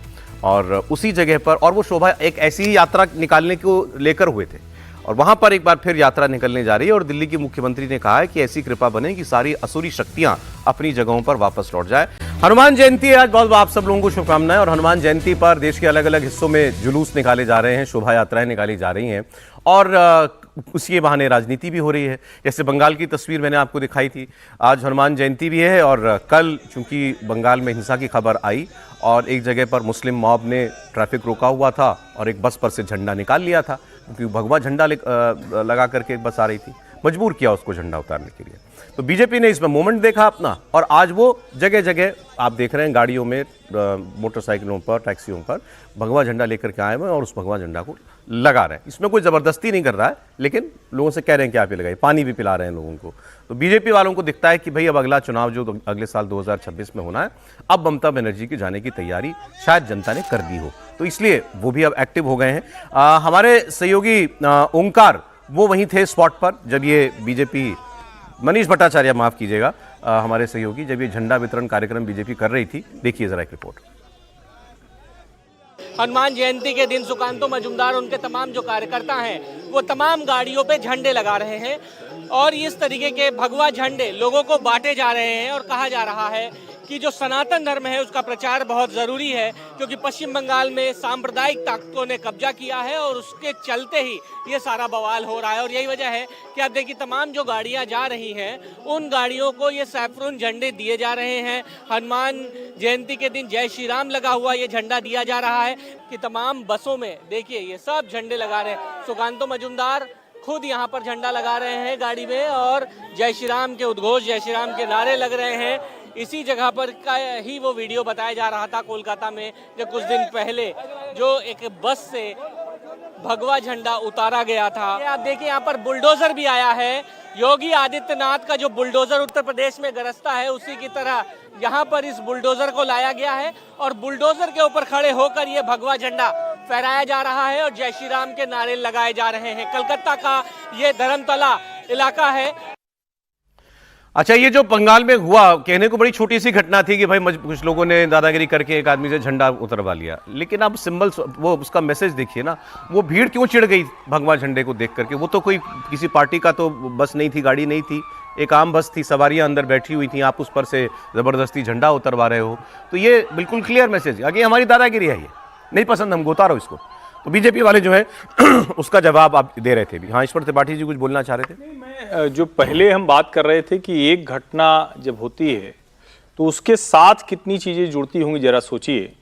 और उसी जगह पर, और वो शोभा एक ऐसी ही यात्रा निकालने को लेकर हुए थे, और वहां पर एक बार फिर यात्रा निकलने जा रही है। और दिल्ली के मुख्यमंत्री ने कहा है कि ऐसी कृपा बने कि सारी असुरी शक्तियां अपनी जगहों पर वापस लौट जाए। हनुमान जयंती है आज, बहुत आप सब लोगों को शुभकामनाएं। और हनुमान जयंती पर देश के अलग अलग हिस्सों में जुलूस निकाले जा रहे हैं, शोभा यात्राएं निकाली जा रही हैं, और उसी बहाने राजनीति भी हो रही है। जैसे बंगाल की तस्वीर मैंने आपको दिखाई थी, आज हनुमान जयंती भी है, और कल चूंकि बंगाल में हिंसा की खबर आई और एक जगह पर मुस्लिम मॉब ने ट्रैफिक रोका हुआ था और एक बस पर से झंडा निकाल लिया था, क्योंकि भगवा झंडा लगा करके एक बस आ रही थी, मजबूर किया उसको झंडा उतारने के लिए। तो बीजेपी ने इसमें मोमेंट देखा अपना, और आज वो जगह जगह आप देख रहे हैं गाड़ियों में, मोटरसाइकिलों पर, टैक्सियों पर भगवा झंडा लेकर के आए हुए और उस भगवा झंडा को लगा रहे हैं। इसमें कोई जबरदस्ती नहीं कर रहा है, लेकिन लोगों से कह रहे हैं कि आप ये लगाइए, पानी भी पिला रहे हैं लोगों को। तो बीजेपी वालों को दिखता है कि भाई अब अगला चुनाव जो अगले साल 2026 में होना है, अब ममता बनर्जी के जाने की तैयारी शायद जनता ने कर दी हो, तो इसलिए वो भी अब एक्टिव हो गए हैं। हमारे सहयोगी ओंकार वो वहीं थे स्पॉट पर जब ये बीजेपी, मनीष भट्टाचार्य माफ कीजिएगा, हमारे सहयोगी, जब ये झंडा वितरण कार्यक्रम बीजेपी कर रही थी। देखिए जरा एक रिपोर्ट। हनुमान जयंती के दिन सुकांतो मजूमदार, उनके तमाम जो कार्यकर्ता हैं, वो तमाम गाड़ियों पे झंडे लगा रहे हैं, और इस तरीके के भगवा झंडे लोगों को बांटे जा रहे हैं। और कहा जा रहा है कि जो सनातन धर्म है उसका प्रचार बहुत ज़रूरी है, क्योंकि पश्चिम बंगाल में सांप्रदायिक ताकतों ने कब्जा किया है और उसके चलते ही ये सारा बवाल हो रहा है। और यही वजह है कि आप देखिए तमाम जो गाड़ियां जा रही हैं उन गाड़ियों को ये सैफरून झंडे दिए जा रहे हैं। हनुमान जयंती के दिन जय श्री राम लगा हुआ ये झंडा दिया जा रहा है कि तमाम बसों में देखिए ये सब झंडे लगा रहे हैं। सुकांतो मजूमदार खुद यहाँ पर झंडा लगा रहे हैं गाड़ी में, और जय श्री राम के उद्घोष, जय श्री राम के नारे लग रहे हैं। इसी जगह पर का ही वो वीडियो बताया जा रहा था कोलकाता में, जब कुछ दिन पहले जो एक बस से भगवा झंडा उतारा गया था। आप देखिए यहाँ पर बुलडोजर भी आया है, योगी आदित्यनाथ का जो बुलडोजर उत्तर प्रदेश में गरजता है, उसी की तरह यहाँ पर इस बुलडोजर को लाया गया है और बुलडोजर के ऊपर खड़े होकर ये भगवा झंडा फहराया जा रहा है और जय श्री राम के नारे लगाए जा रहे हैं। कलकत्ता का ये धर्मतला इलाका है। अच्छा, ये जो बंगाल में हुआ, कहने को बड़ी छोटी सी घटना थी कि भाई कुछ लोगों ने दादागिरी करके एक आदमी से झंडा उतरवा लिया, लेकिन अब सिंबल, वो उसका मैसेज देखिए ना, वो भीड़ क्यों चिढ़ गई भगवा झंडे को देख करके। वो तो कोई किसी पार्टी का तो बस नहीं थी, गाड़ी नहीं थी, एक आम बस थी, सवारियां अंदर बैठी हुई थी, आप उस पर से जबरदस्ती झंडा उतरवा रहे हो, तो ये बिल्कुल क्लियर मैसेज है कि हमारी दादागिरी है, ये नहीं पसंद, हमको उतारो इसको। तो बीजेपी वाले जो है उसका जवाब आप दे रहे थे भी। हाँ, ईश्वर त्रिपाठी जी कुछ बोलना चाह रहे थे। नहीं, मैं जो पहले हम बात कर रहे थे कि एक घटना जब होती है तो उसके साथ कितनी चीजें जुड़ती होंगी, जरा सोचिए।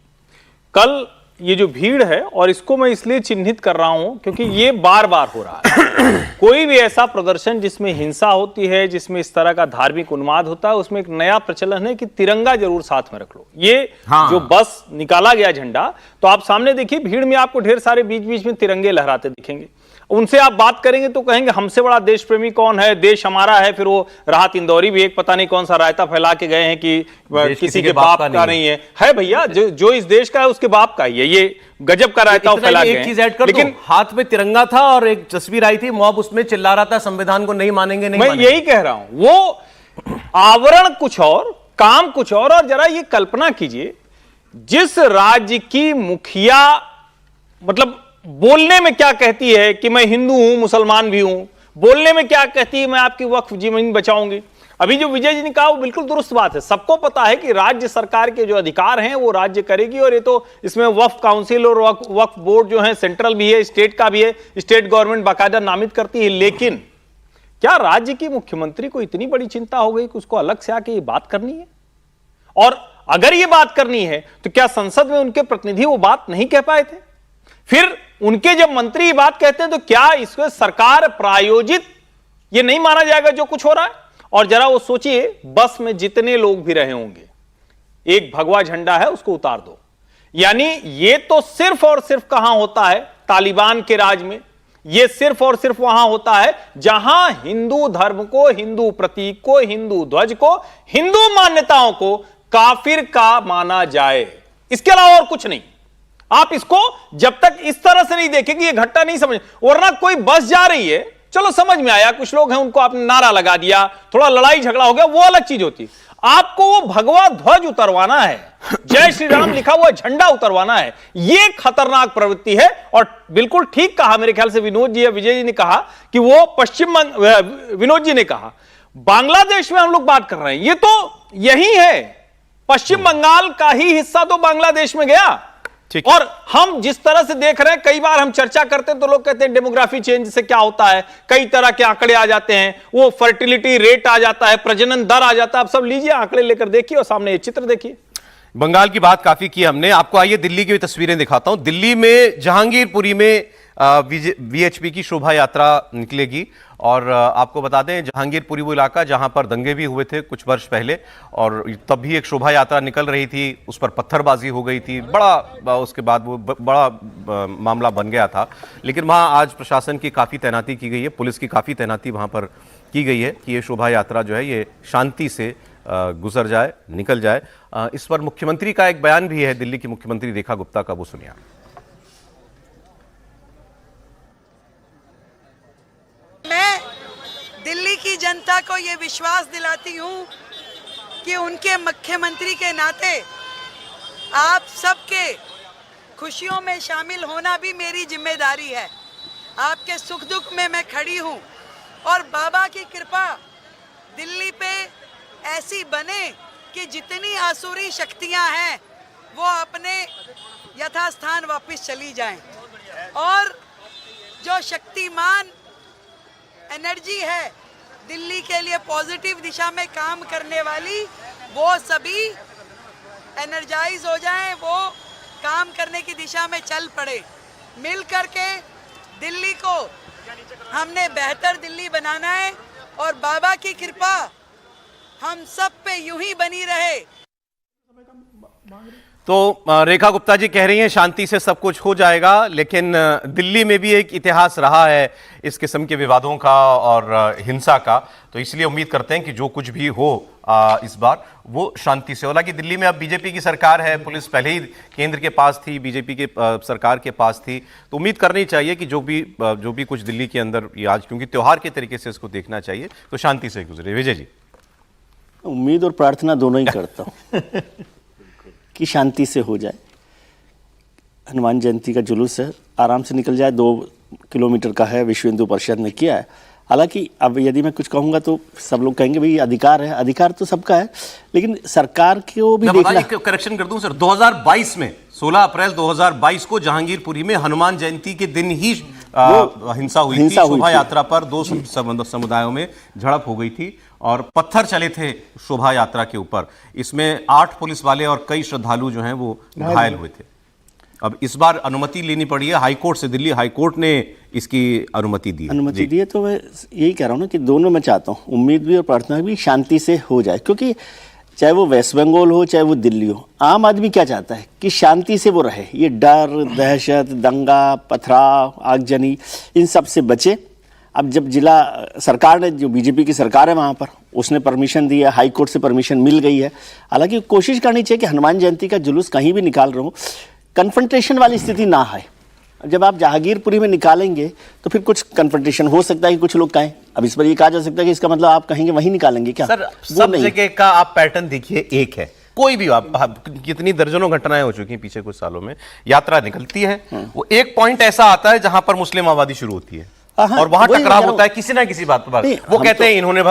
कल ये जो भीड़ है, और इसको मैं इसलिए चिन्हित कर रहा हूं क्योंकि ये बार बार हो रहा है। कोई भी ऐसा प्रदर्शन जिसमें हिंसा होती है, जिसमें इस तरह का धार्मिक उन्माद होता है, उसमें एक नया प्रचलन है कि तिरंगा जरूर साथ में रख लो। ये जो बस निकाला गया झंडा, तो आप सामने देखिए भीड़ में आपको ढेर सारे बीच बीच में तिरंगे लहराते दिखेंगे। उनसे आप बात करेंगे तो कहेंगे हमसे बड़ा देश प्रेमी कौन है, देश हमारा है। फिर वो राहत इंदौरी भी एक पता नहीं कौन सा रायता फैला के गए हैं कि किसी के बाप का नहीं है भैया, जो इस देश का है उसके बाप का ही है। ये गजब का रायता फैला के। एक चीज ऐड कर, लेकिन हाथ में तिरंगा था और एक तस्वीर आई थी, मॉब उसमें चिल्ला रहा था संविधान को नहीं मानेंगे, नहीं मैं मानेंगे। यही कह रहा हूं, वो आवरण कुछ और, काम कुछ और जरा ये कल्पना कीजिए, जिस राज्य की मुखिया मतलब बोलने में क्या कहती है कि मैं हिंदू हूं, मुसलमान भी हूं, बोलने में क्या कहती है मैं आपकी वक्फ जमीन बचाऊंगी। अभी जो विजय जी ने कहा वो बिल्कुल दुरुस्त बात है। सबको पता है कि राज्य सरकार के जो अधिकार हैं वो राज्य करेगी, और ये तो इसमें वक्फ काउंसिल और वक्फ बोर्ड जो है, सेंट्रल भी है, स्टेट का भी है, स्टेट गवर्नमेंट बाकायदा नामित करती है। लेकिन क्या राज्य की मुख्यमंत्री को इतनी बड़ी चिंता हो गई कि उसको अलग से आके ये बात करनी है? और अगर ये बात करनी है तो क्या संसद में उनके प्रतिनिधि वो बात नहीं कह पाए थे? फिर उनके जब मंत्री ये बात कहते हैं तो क्या इसको सरकार प्रायोजित ये नहीं माना जाएगा जो कुछ हो रहा है? और जरा वो सोचिए, बस में जितने लोग भी रहे होंगे, एक भगवा झंडा है उसको उतार दो। यानी ये तो सिर्फ और सिर्फ कहां होता है? तालिबान के राज में। ये सिर्फ और सिर्फ वहां होता है जहां हिंदू धर्म को, हिंदू प्रतीक को, हिंदू ध्वज को, हिंदू मान्यताओं को काफिर का माना जाए। इसके अलावा और कुछ नहीं। आप इसको जब तक इस तरह से नहीं देखेंगे ये घटना नहीं समझ। वरना कोई बस जा रही है, चलो समझ में आया, कुछ लोग हैं उनको आपने नारा लगा दिया, थोड़ा लड़ाई झगड़ा हो गया, वो अलग चीज होती। आपको वो भगवा ध्वज उतरवाना है, जय श्री राम लिखा हुआ झंडा उतरवाना है, ये खतरनाक प्रवृत्ति है। और बिल्कुल ठीक कहा मेरे ख्याल से विनोद जी या विजय जी ने कहा कि वो विनोद जी ने कहा बांग्लादेश में हम लोग बात कर रहे हैं, ये तो यही है, पश्चिम बंगाल का ही हिस्सा तो बांग्लादेश में गया। और हम जिस तरह से देख रहे हैं, कई बार हम चर्चा करते हैं तो लोग कहते हैं डेमोग्राफी चेंज से क्या होता है, कई तरह के आंकड़े आ जाते हैं, वो फर्टिलिटी रेट आ जाता है, प्रजनन दर आ जाता है। आप सब लीजिए आंकड़े लेकर देखिए और सामने ये चित्र देखिए। बंगाल की बात काफी की हमने, आपको आइए दिल्ली की भी तस्वीरें दिखाता हूं। दिल्ली में जहांगीरपुरी में वीएचपी की शोभा यात्रा निकलेगी, और आपको बता दें जहांगीरपुरी वो इलाका जहां पर दंगे भी हुए थे कुछ वर्ष पहले, और तब भी एक शोभा यात्रा निकल रही थी, उस पर पत्थरबाजी हो गई थी, बड़ा उसके बाद वो बड़ा मामला बन गया था। लेकिन वहां आज प्रशासन की काफ़ी तैनाती की गई है, पुलिस की काफ़ी तैनाती वहां पर की गई है कि ये शोभा यात्रा जो है ये शांति से गुजर जाए, निकल जाए। इस पर मुख्यमंत्री का एक बयान भी है, दिल्ली की मुख्यमंत्री रेखा गुप्ता का, वो सुनिए। मैं दिल्ली की जनता को ये विश्वास दिलाती हूँ कि उनके मुख्यमंत्री के नाते आप सबके खुशियों में शामिल होना भी मेरी जिम्मेदारी है। आपके सुख दुख में मैं खड़ी हूँ, और बाबा की कृपा दिल्ली पे ऐसी बने कि जितनी आसुरी शक्तियाँ हैं वो अपने यथास्थान वापस चली जाएं, और जो शक्तिमान एनर्जी है दिल्ली के लिए पॉजिटिव दिशा में काम करने वाली, वो सभी एनर्जाइज हो जाएं, वो काम करने की दिशा में चल पड़े। मिल करके दिल्ली को हमने बेहतर दिल्ली बनाना है, और बाबा की कृपा हम सब पे यूं ही बनी रहे। तो रेखा गुप्ता जी कह रही हैं शांति से सब कुछ हो जाएगा, लेकिन दिल्ली में भी एक इतिहास रहा है इस किस्म के विवादों का और हिंसा का, तो इसलिए उम्मीद करते हैं कि जो कुछ भी हो इस बार वो शांति से हो। हालांकि दिल्ली में अब बीजेपी की सरकार है, पुलिस पहले ही केंद्र के पास थी, बीजेपी के सरकार के पास थी, तो उम्मीद करनी चाहिए कि जो भी कुछ दिल्ली के अंदर आज, क्योंकि त्योहार के तरीके से इसको देखना चाहिए, तो शांति से गुजरे। विजय जी। उम्मीद और प्रार्थना दोनों ही करता हूँ कि शांति से हो जाए। हनुमान जयंती का जुलूस है, आराम से निकल जाए, 2 किलोमीटर का है, विश्व हिंदू परिषद ने किया है। हालांकि अब यदि मैं कुछ कहूंगा तो सब लोग कहेंगे भाई अधिकार है, अधिकार तो सबका है, लेकिन सरकार को भी देखना। करेक्शन कर दूं सर, 2022 में 16 अप्रैल 2022 को जहांगीरपुरी में हनुमान जयंती के दिन ही हिंसा हुई थी। शोभा यात्रा पर 2 समुदायों में झड़प हो गई थी और पत्थर चले थे शोभा यात्रा के ऊपर। इसमें 8 पुलिस वाले और कई श्रद्धालु जो हैं वो घायल हुए थे। अब इस बार अनुमति लेनी पड़ी है हाईकोर्ट से, दिल्ली हाईकोर्ट ने इसकी अनुमति दी है। तो मैं यही कह रहा हूँ ना कि दोनों मैं चाहता हूँ, उम्मीद भी और प्रार्थना भी शांति से हो जाए, क्योंकि चाहे वो वेस्ट बंगाल हो चाहे वो दिल्ली हो, आम आदमी क्या चाहता है कि शांति से वो रहे, ये डर, दहशत, दंगा, पथराव, आगजनी, इन सब से बचे। अब जब जिला सरकार ने, जो बीजेपी की सरकार है वहाँ पर, उसने परमिशन दी है, हाई कोर्ट से परमिशन मिल गई है। हालांकि कोशिश करनी चाहिए कि हनुमान जयंती का जुलूस कहीं भी निकाल रहे हो, कन्फ्रंटेशन वाली स्थिति ना है। जब आप जहांगीरपुरी में निकालेंगे तो फिर कुछ कन्फ्रंटेशन हो सकता है कि कुछ लोग कहें। अब इस पर ये कहा जा सकता है कि इसका मतलब आप कहेंगे वहीं निकालेंगे क्या? सर, सब जगह का आप पैटर्न देखिए एक है, कोई भी आप कितनी दर्जनों घटनाएं हो चुकी हैं पिछले कुछ सालों में, यात्रा निकलती है, वो एक पॉइंट ऐसा आता है जहां पर मुस्लिम आबादी शुरू होती है और वहां टकराव होता है किसी ना किसी बात पर। वो कहते हैं इन्होंने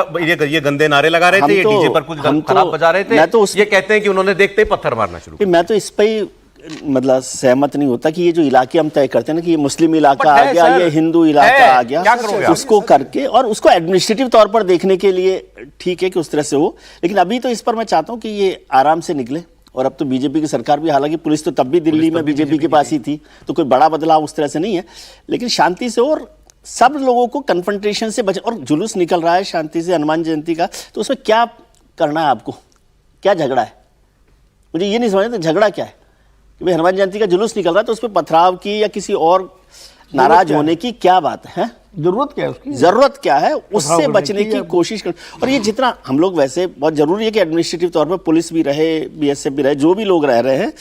ये गंदे नारे लगा रहे थे, ये डीजे पर कुछ खराब बजा रहे थे, ये कहते हैं कि उन्होंने देखते ही पत्थर मारना शुरू किया। मैं तो इस पर मतलब सहमत नहीं होता कि ये जो इलाके हम तय करते हैं ना कि ये मुस्लिम इलाका आ गया, ये हिंदू इलाका आ गया, उसको करके और उसको एडमिनिस्ट्रेटिव तौर पर देखने के लिए ठीक है कि उस तरह से हो, लेकिन अभी तो इस पर मैं चाहता हूं कि ये आराम से निकले। और अब तो बीजेपी की सरकार भी, हालांकि पुलिस तो तब भी दिल्ली में बीजेपी के पास ही थी, तो कोई बड़ा बदलाव उस तरह से नहीं है, लेकिन शांति से और सब लोगों को कन्फ्रंटेशन से बचे। और जुलूस निकल रहा है शांति से हनुमान जयंती का, तो उसमें क्या करना है आपको, क्या झगड़ा है? मुझे ये नहीं समझ आता झगड़ा क्या है कि भाई हनुमान जयंती का जुलूस निकल रहा है तो उस पर पथराव की या किसी और नाराज होने की क्या बात है? जरूरत क्या है उसकी? जरूरत क्या है? उससे बचने की कोशिश कर। और ये जितना हम लोग, वैसे बहुत जरूरी है कि एडमिनिस्ट्रेटिव तौर पर पुलिस भी रहे, बीएसएफ भी रहे, जो भी लोग रह रहे हैं,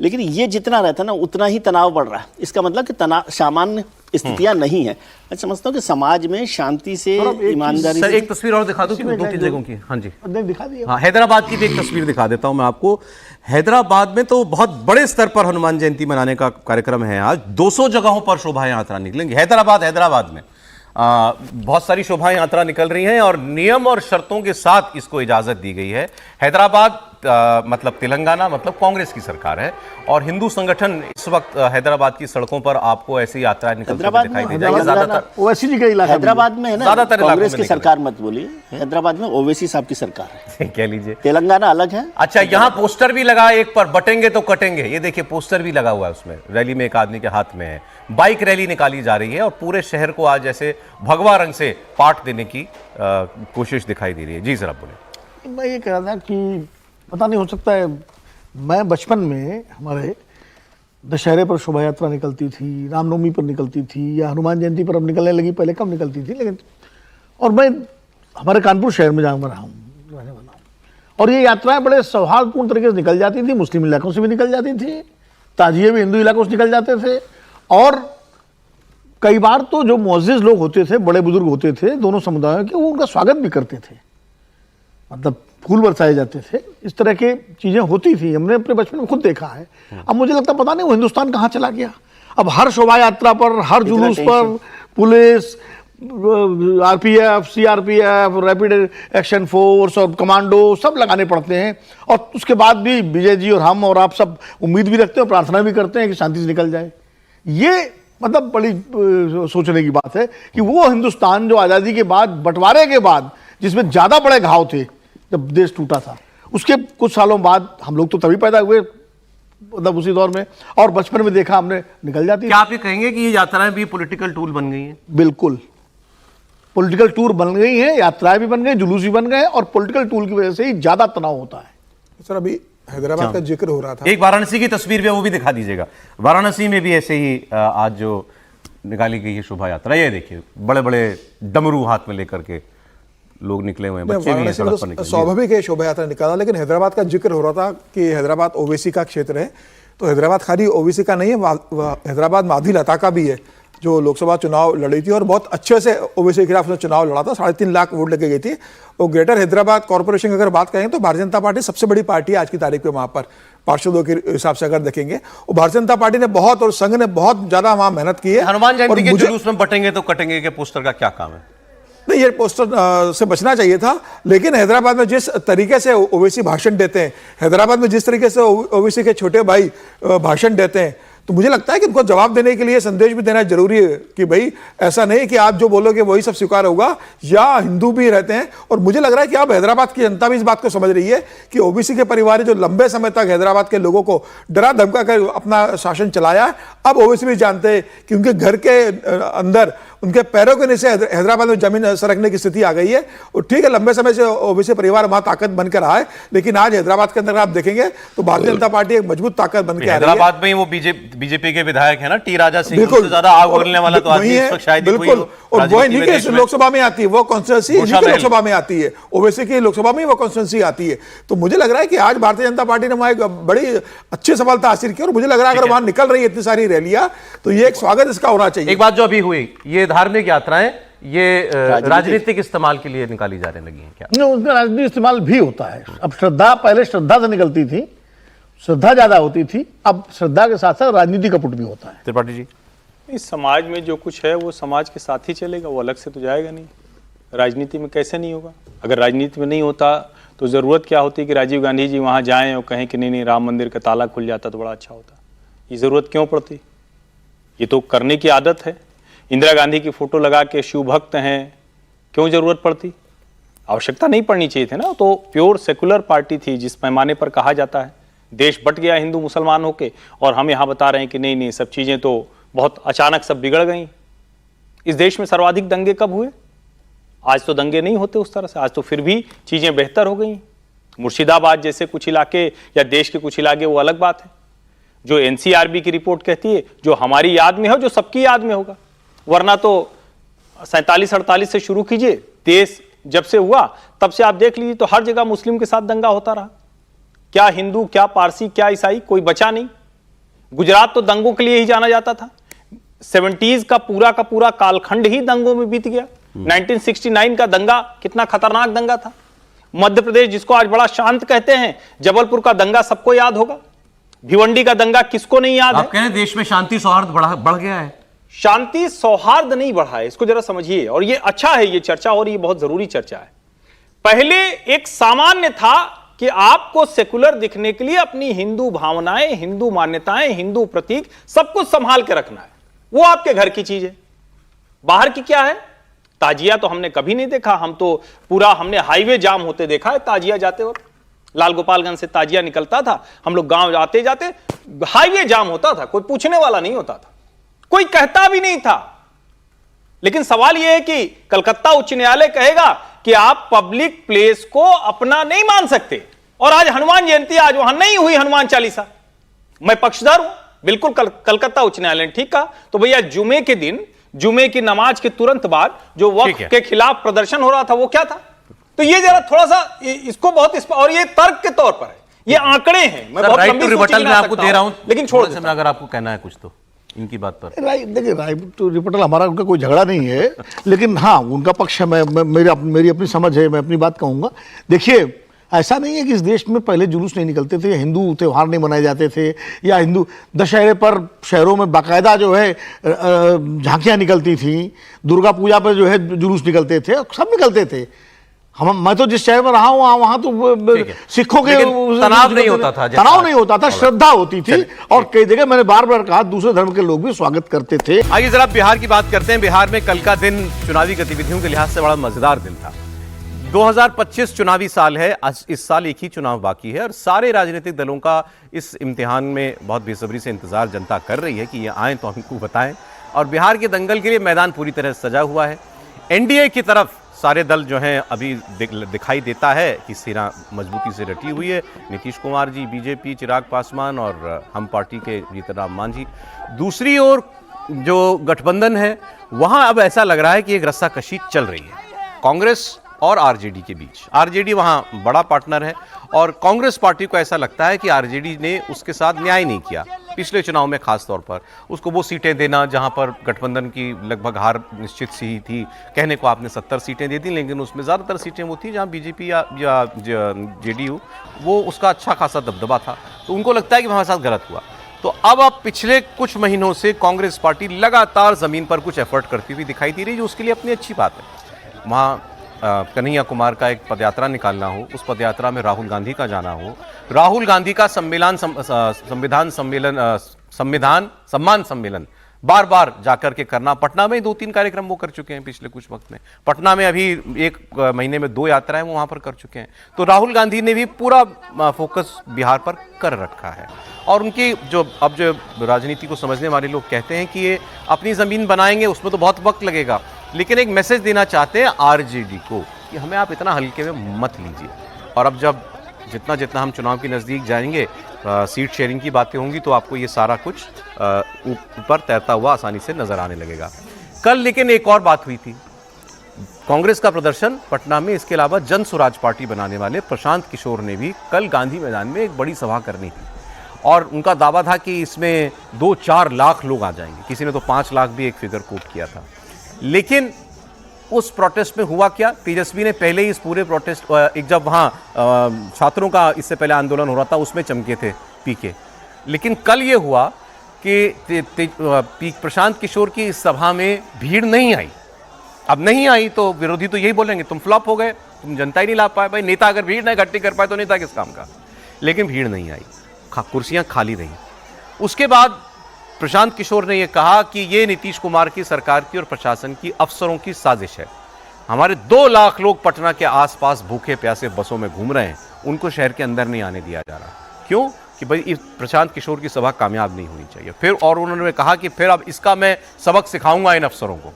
लेकिन ये जितना रहता है ना उतना ही तनाव बढ़ रहा है। इसका मतलब कि तनाव सामान्य स्थितियां नहीं है। मैं समझता हूँ कि समाज में शांति से, ईमानदारी से। एक तस्वीर और दिखा दो 2-3 जगहों की। हाँ जी, दिखा दिया। हाँ, हैदराबाद की भी एक तस्वीर दिखा देता हूं मैं आपको। हैदराबाद में तो बहुत बड़े स्तर पर हनुमान जयंती मनाने का कार्यक्रम है आज। 200 जगहों पर शोभा यात्रा निकलेंगी हैदराबाद में। बहुत सारी शोभा यात्रा निकल रही हैं और नियम और शर्तों के साथ इसको इजाजत दी गई है। हैदराबाद मतलब तेलंगाना, मतलब कांग्रेस की सरकार है और हिंदू संगठन इस वक्त हैदराबाद की सड़कों पर आपको ऐसी यात्राएं निकलती दिखाई दे जाएगी। ज्यादातर ओवैसी का इलाका हैदराबाद में है ना, ज्यादातर कांग्रेस की सरकार मत बोलिए, हैदराबाद में ओवैसी साहब की सरकार है, कह लीजिए। तेलंगाना अलग है। अच्छा, यहाँ पोस्टर भी लगा एक पर, बटेंगे तो कटेंगे। ये देखिए पोस्टर भी लगा हुआ है उसमें, रैली में एक आदमी के हाथ में है। बाइक रैली निकाली जा रही है और पूरे शहर को आज जैसे भगवा रंग से पाट देने की कोशिश दिखाई दे रही है। जी सर, आप बोले। मैं ये कह रहा था कि पता नहीं, हो सकता है मैं बचपन में हमारे दशहरे पर शोभा यात्रा निकलती थी, रामनवमी पर निकलती थी, या हनुमान जयंती पर अब निकलने लगी, पहले कम निकलती थी, लेकिन और मैं हमारे कानपुर शहर में जहाँ मैं रहा हूँ, रहने वाला हूँ, और ये यात्राएं बड़े सौहार्दपूर्ण तरीके से निकल जाती थी। मुस्लिम इलाकों से भी निकल जाती थी, ताजिए भी हिंदू इलाकों से निकल जाते थे, और कई बार तो जो मुअज्जिज लोग होते थे, बड़े बुजुर्ग होते थे दोनों समुदायों के, वो उनका स्वागत भी करते थे, मतलब फूल बरसाए जाते थे। इस तरह की चीजें होती थी, हमने अपने बचपन में खुद देखा है। अब मुझे लगता पता नहीं वो हिंदुस्तान कहाँ चला गया। अब हर शोभा यात्रा पर, हर जुलूस पर police, RPF, CRPF, rapid action force और कमांडो सब लगाने पड़ते हैं, और उसके बाद भी विजय जी और हम और आप सब उम्मीद भी रखते हैं, प्रार्थना भी करते हैं कि शांति से निकल जाए। ये मतलब बड़ी सोचने की बात है कि वो हिंदुस्तान जो आज़ादी के बाद, बंटवारे के बाद, जिसमें ज़्यादा बड़े घाव थे जब देश टूटा था, उसके कुछ सालों बाद, हम लोग तो तभी पैदा हुए मतलब उसी दौर में, और बचपन में देखा हमने, निकल जाती। क्या आप ये कहेंगे कि ये यात्राएं भी पॉलिटिकल टूल बन गई हैं? बिल्कुल, पॉलिटिकल टूल बन गई हैं, यात्राएं भी बन गई, जुलूस भी बन गए, और पॉलिटिकल टूल की वजह से ही ज़्यादा तनाव होता है। सर, अभी हैदराबाद का जिक्र हो रहा था। एक वाराणसी की तस्वीर भी है, वो भी दिखा दीजिएगा। वाराणसी में भी ऐसे ही आज जो निकाली गई है शोभा यात्रा, ये देखिए बड़े बड़े डमरू हाथ में लेकर के लोग निकले हुए हैं, बच्चे भी हैं सड़क पर निकले। स्वाभाविक है शोभा यात्रा निकाला, लेकिन हैदराबाद का जिक्र हो रहा था कि हैदराबाद ओवैसी का क्षेत्र है। तो हैदराबाद खाली ओवैसी का नहीं है, हैदराबाद माधी लता का भी है, जो लोकसभा चुनाव लड़ी थी और बहुत अच्छे से ओवैसी के खिलाफ चुनाव लड़ा था। 3.5 लाख वोट लगे गई थी। और ग्रेटर हैदराबाद कॉर्पोरेशन की अगर बात करें तो भारतीय जनता पार्टी सबसे बड़ी पार्टी है आज की तारीख में वहां पर, पार्षदों के हिसाब से अगर देखेंगे। और भारतीय जनता पार्टी ने बहुत और संघ ने बहुत ज्यादा वहां मेहनत की है। हनुमान जयंती के जुलूस में बटेंगे तो कटेंगे के पोस्टर का क्या काम है? नहीं, ये पोस्टर से बचना चाहिए था। लेकिन हैदराबाद में जिस तरीके से ओवैसी भाषण देते हैं, हैदराबाद में जिस तरीके से ओवैसी के छोटे भाई भाषण देते हैं, तो मुझे लगता है कि उनको जवाब देने के लिए संदेश भी देना जरूरी है कि भाई ऐसा नहीं कि आप जो बोलोगे वही सब स्वीकार होगा, या हिंदू भी रहते हैं। और मुझे लग रहा है कि अब हैदराबाद की जनता भी इस बात को समझ रही है कि ओबीसी के परिवार जो लंबे समय तक हैदराबाद के लोगों को डरा धमका कर अपना शासन चलाया, अब ओबीसी भी जानते हैं कि उनके घर के अंदर उनके पैरों के नीचे हैदराबाद में जमीन सरकने की स्थिति आ गई है। और ठीक है, लंबे समय से ओबीसी परिवार वहां ताकत बनकर रहा है, लेकिन आज हैदराबाद के अंदर आप देखेंगे तो भारतीय जनता पार्टी एक मजबूत ताकत बनकर आ रही है। हैदराबाद में वो बीजेपी के विधायक है ना, टी राजा सिंह, उससे ज्यादा आग उगलने वाला तो आदमी इस वक्त शायद ही कोई हो। और वो नहीं कि लोकसभा में आती है, वो कॉन्स्टिट्यूंसी लोकसभा में आती है, ओवैसी की लोकसभा में वो कॉन्स्टिट्यूंसी आती है। तो मुझे लग रहा है कि आज भारतीय जनता पार्टी ने वहां एक बड़ी अच्छी सफलता हासिल की। और मुझे लग रहा है अगर वहां निकल रही है इतनी सारी रैलियां, तो ये एक स्वागत इसका होना चाहिए। एक बात जो अभी हुई, ये धार्मिक यात्राएं ये राजनीतिक इस्तेमाल के लिए निकाली जाने लगी हैं क्या? नहीं, उसका राजनीतिक इस्तेमाल भी होता है। अब श्रद्धा, पहले श्रद्धा से निकलती थी, श्रद्धा ज्यादा होती थी, अब श्रद्धा के साथ साथ राजनीति का पुट भी होता है। त्रिपाठी जी, इस समाज में जो कुछ है वो समाज के साथ ही चलेगा, वो अलग से तो जाएगा नहीं। राजनीति में कैसे नहीं होगा? अगर राजनीति में नहीं होता तो ज़रूरत क्या होती कि राजीव गांधी जी वहाँ जाएं और कहें कि नहीं राम मंदिर का ताला खुल जाता तो बड़ा अच्छा होता। ये ज़रूरत क्यों पड़ती? ये तो करने की आदत है। इंदिरा गांधी की फ़ोटो लगा के शिव भक्त हैं, क्यों ज़रूरत पड़ती? आवश्यकता नहीं पड़नी चाहिए थी ना। तो प्योर सेकुलर पार्टी थी, जिस पैमाने पर कहा जाता है देश बट गया हिंदू मुसलमान होके, और हम यहाँ बता रहे हैं कि नहीं नहीं सब चीज़ें तो बहुत अचानक सब बिगड़ गई। इस देश में सर्वाधिक दंगे कब हुए? आज तो दंगे नहीं होते उस तरह से, आज तो फिर भी चीज़ें बेहतर हो गई। मुर्शिदाबाद जैसे कुछ इलाके या देश के कुछ इलाके वो अलग बात है। जो एनसीआरबी की रिपोर्ट कहती है जो हमारी याद में हो, जो सबकी याद में होगा, वरना तो 47-48 से शुरू कीजिए, देश जब से हुआ तब से आप देख लीजिए तो हर जगह मुस्लिम के साथ दंगा होता रहा। क्या हिंदू, क्या पारसी, क्या ईसाई, कोई बचा नहीं। गुजरात तो दंगों के लिए ही जाना जाता था। 70s का पूरा कालखंड ही दंगों में बीत गया। 1969 का दंगा कितना खतरनाक दंगा था। मध्य प्रदेश जिसको आज बड़ा शांत कहते हैं, जबलपुर का दंगा सबको याद होगा। भिवंडी का दंगा किसको नहीं याद है? आप कह रहे हैं देश में शांति सौहार्द बढ़ गया है? शांति सौहार्द नहीं बढ़ा है, इसको जरा समझिए। और ये अच्छा है ये चर्चा, और ये बहुत जरूरी चर्चा है। पहले एक सामान्य था कि आपको सेकुलर दिखने के लिए अपनी हिंदू भावनाएं, हिंदू मान्यताएं, हिंदू प्रतीक सब कुछ संभाल के रखना है। वो आपके घर की चीज है। बाहर की क्या है? ताजिया तो हमने कभी नहीं देखा। हम तो पूरा हमने हाईवे जाम होते देखा है ताजिया जाते वक्त। लाल गोपालगंज से ताजिया निकलता था, हम लोग गांव आते जाते हाईवे जाम होता था, कोई पूछने वाला नहीं होता था, कोई कहता भी नहीं था। लेकिन सवाल यह है कि कलकत्ता उच्च न्यायालय कहेगा कि आप पब्लिक प्लेस को अपना नहीं मान सकते। और आज हनुमान जयंती, आज वहां नहीं हुई हनुमान चालीसा। मैं पक्षधर हूं, बिल्कुल कलकत्ता उच्च न्यायालय ने ठीक कहा। तो भैया जुमे के दिन, जुमे की नमाज के तुरंत बाद जो वक्फ के खिलाफ प्रदर्शन हो रहा था वो क्या था? तो ये जरा थोड़ा सा इसको बहुत, और ये तर्क के तौर पर है, ये आंकड़े हैं। मैं बहुत लंबी रिबटल में आपको दे रहा हूं, लेकिन छोड़ समय अगर आपको कहना है कुछ तो इनकी बात पर। देखिए, राइट टू रिपोर्टल हमारा उनका कोई झगड़ा नहीं है, लेकिन हाँ उनका पक्ष है। मेरी अपनी समझ है, मैं अपनी बात कहूँगा। देखिए, ऐसा नहीं है कि इस देश में पहले जुलूस नहीं निकलते थे, हिंदू त्यौहार नहीं मनाए जाते थे, या हिंदू दशहरे पर शहरों में बाकायदा जो है झांकियाँ निकलती थी, दुर्गा पूजा पर जो है जुलूस निकलते थे, सब निकलते थे। मैं तो जिस शहर में रहा हूँ वहां तो सिखों के तनाव नहीं होता था, तनाव नहीं होता था, श्रद्धा होती थी। और कई जगह मैंने बार बार कहा दूसरे धर्म के लोग भी स्वागत करते थे। आइए जरा बिहार की बात करते हैं। बिहार में कल का दिन चुनावी गतिविधियों के लिहाज से बड़ा मजेदार दिन था। 2025 चुनावी साल है, इस साल एक ही चुनाव बाकी है और सारे राजनीतिक दलों का इस इम्तिहान में बहुत बेसब्री से इंतजार जनता कर रही है कि ये आए तो हमको बताएं। और बिहार के दंगल के लिए मैदान पूरी तरह सजा हुआ है। एनडीए की तरफ सारे दल जो हैं अभी दिखाई देता है कि सेना मजबूती से डटी हुई है। नीतीश कुमार जी, बीजेपी, चिराग पासवान और हम पार्टी के जीतन राम मांझी। दूसरी ओर जो गठबंधन है वहां अब ऐसा लग रहा है कि एक रस्साकशी चल रही है कांग्रेस और आरजेडी के बीच। आरजेडी वहां बड़ा पार्टनर है और कांग्रेस पार्टी को ऐसा लगता है कि आरजेडी ने उसके साथ न्याय नहीं किया पिछले चुनाव में, खास तौर पर उसको वो सीटें देना जहां पर गठबंधन की लगभग हार निश्चित सी ही थी। कहने को आपने 70 सीटें दे दी, लेकिन उसमें ज़्यादातर सीटें वो थी जहां बीजेपी या जेडीयू वो उसका अच्छा खासा दबदबा था। तो उनको लगता है कि हमारे साथ गलत हुआ। तो अब पिछले कुछ महीनों से कांग्रेस पार्टी लगातार ज़मीन पर कुछ एफर्ट करती हुई दिखाई दे रही है, जो उसके लिए अपनी अच्छी बात है। वहाँ कन्हैया कुमार का एक पदयात्रा निकालना हो, उस पदयात्रा में राहुल गांधी का जाना हो, राहुल गांधी का संविधान सम्मान सम्मेलन बार बार जाकर के करना। पटना में 2-3 कार्यक्रम वो कर चुके हैं पिछले कुछ वक्त में। पटना में अभी एक महीने में 2 यात्राएं वो वहां पर कर चुके हैं। तो राहुल गांधी ने भी पूरा फोकस बिहार पर कर रखा है। और उनकी जो राजनीति को समझने वाले लोग कहते हैं कि ये अपनी जमीन बनाएंगे, उसमें तो बहुत वक्त लगेगा, लेकिन एक मैसेज देना चाहते हैं आरजेडी को कि हमें आप इतना हल्के में मत लीजिए। और अब जब जितना जितना हम चुनाव के नज़दीक जाएंगे, सीट शेयरिंग की बातें होंगी, तो आपको ये सारा कुछ ऊपर तैरता हुआ आसानी से नजर आने लगेगा। कल लेकिन एक और बात हुई थी, कांग्रेस का प्रदर्शन पटना में, इसके अलावा जन स्वराज पार्टी बनाने वाले प्रशांत किशोर ने भी कल गांधी मैदान में एक बड़ी सभा करनी थी और उनका दावा था कि इसमें 2-4 लाख लोग आ जाएंगे। किसी ने तो 5 लाख भी एक फिगर कोट किया था। लेकिन उस प्रोटेस्ट में हुआ क्या, तेजस्वी ने पहले ही इस पूरे प्रोटेस्ट, एक जब वहाँ छात्रों का इससे पहले आंदोलन हो रहा था उसमें चमके थे पीके, लेकिन कल ये हुआ कि प्रशांत किशोर की इस सभा में भीड़ नहीं आई। अब नहीं आई तो विरोधी तो यही बोलेंगे तुम फ्लॉप हो गए, तुम जनता ही नहीं ला पाए। भाई नेता अगर भीड़ नहीं इकट्ठी कर पाए तो नेता किस काम का। लेकिन भीड़ नहीं आई, कुर्सियां खाली रही। उसके बाद प्रशांत किशोर ने यह कहा कि ये नीतीश कुमार की सरकार की और प्रशासन की अफसरों की साजिश है। हमारे 2 लाख लोग पटना के आसपास भूखे प्यासे बसों में घूम रहे हैं, उनको शहर के अंदर नहीं आने दिया जा रहा। क्यों? कि भाई इस प्रशांत किशोर की सभा कामयाब नहीं होनी चाहिए। फिर और उन्होंने कहा कि फिर अब इसका मैं सबक सिखाऊंगा इन अफसरों को।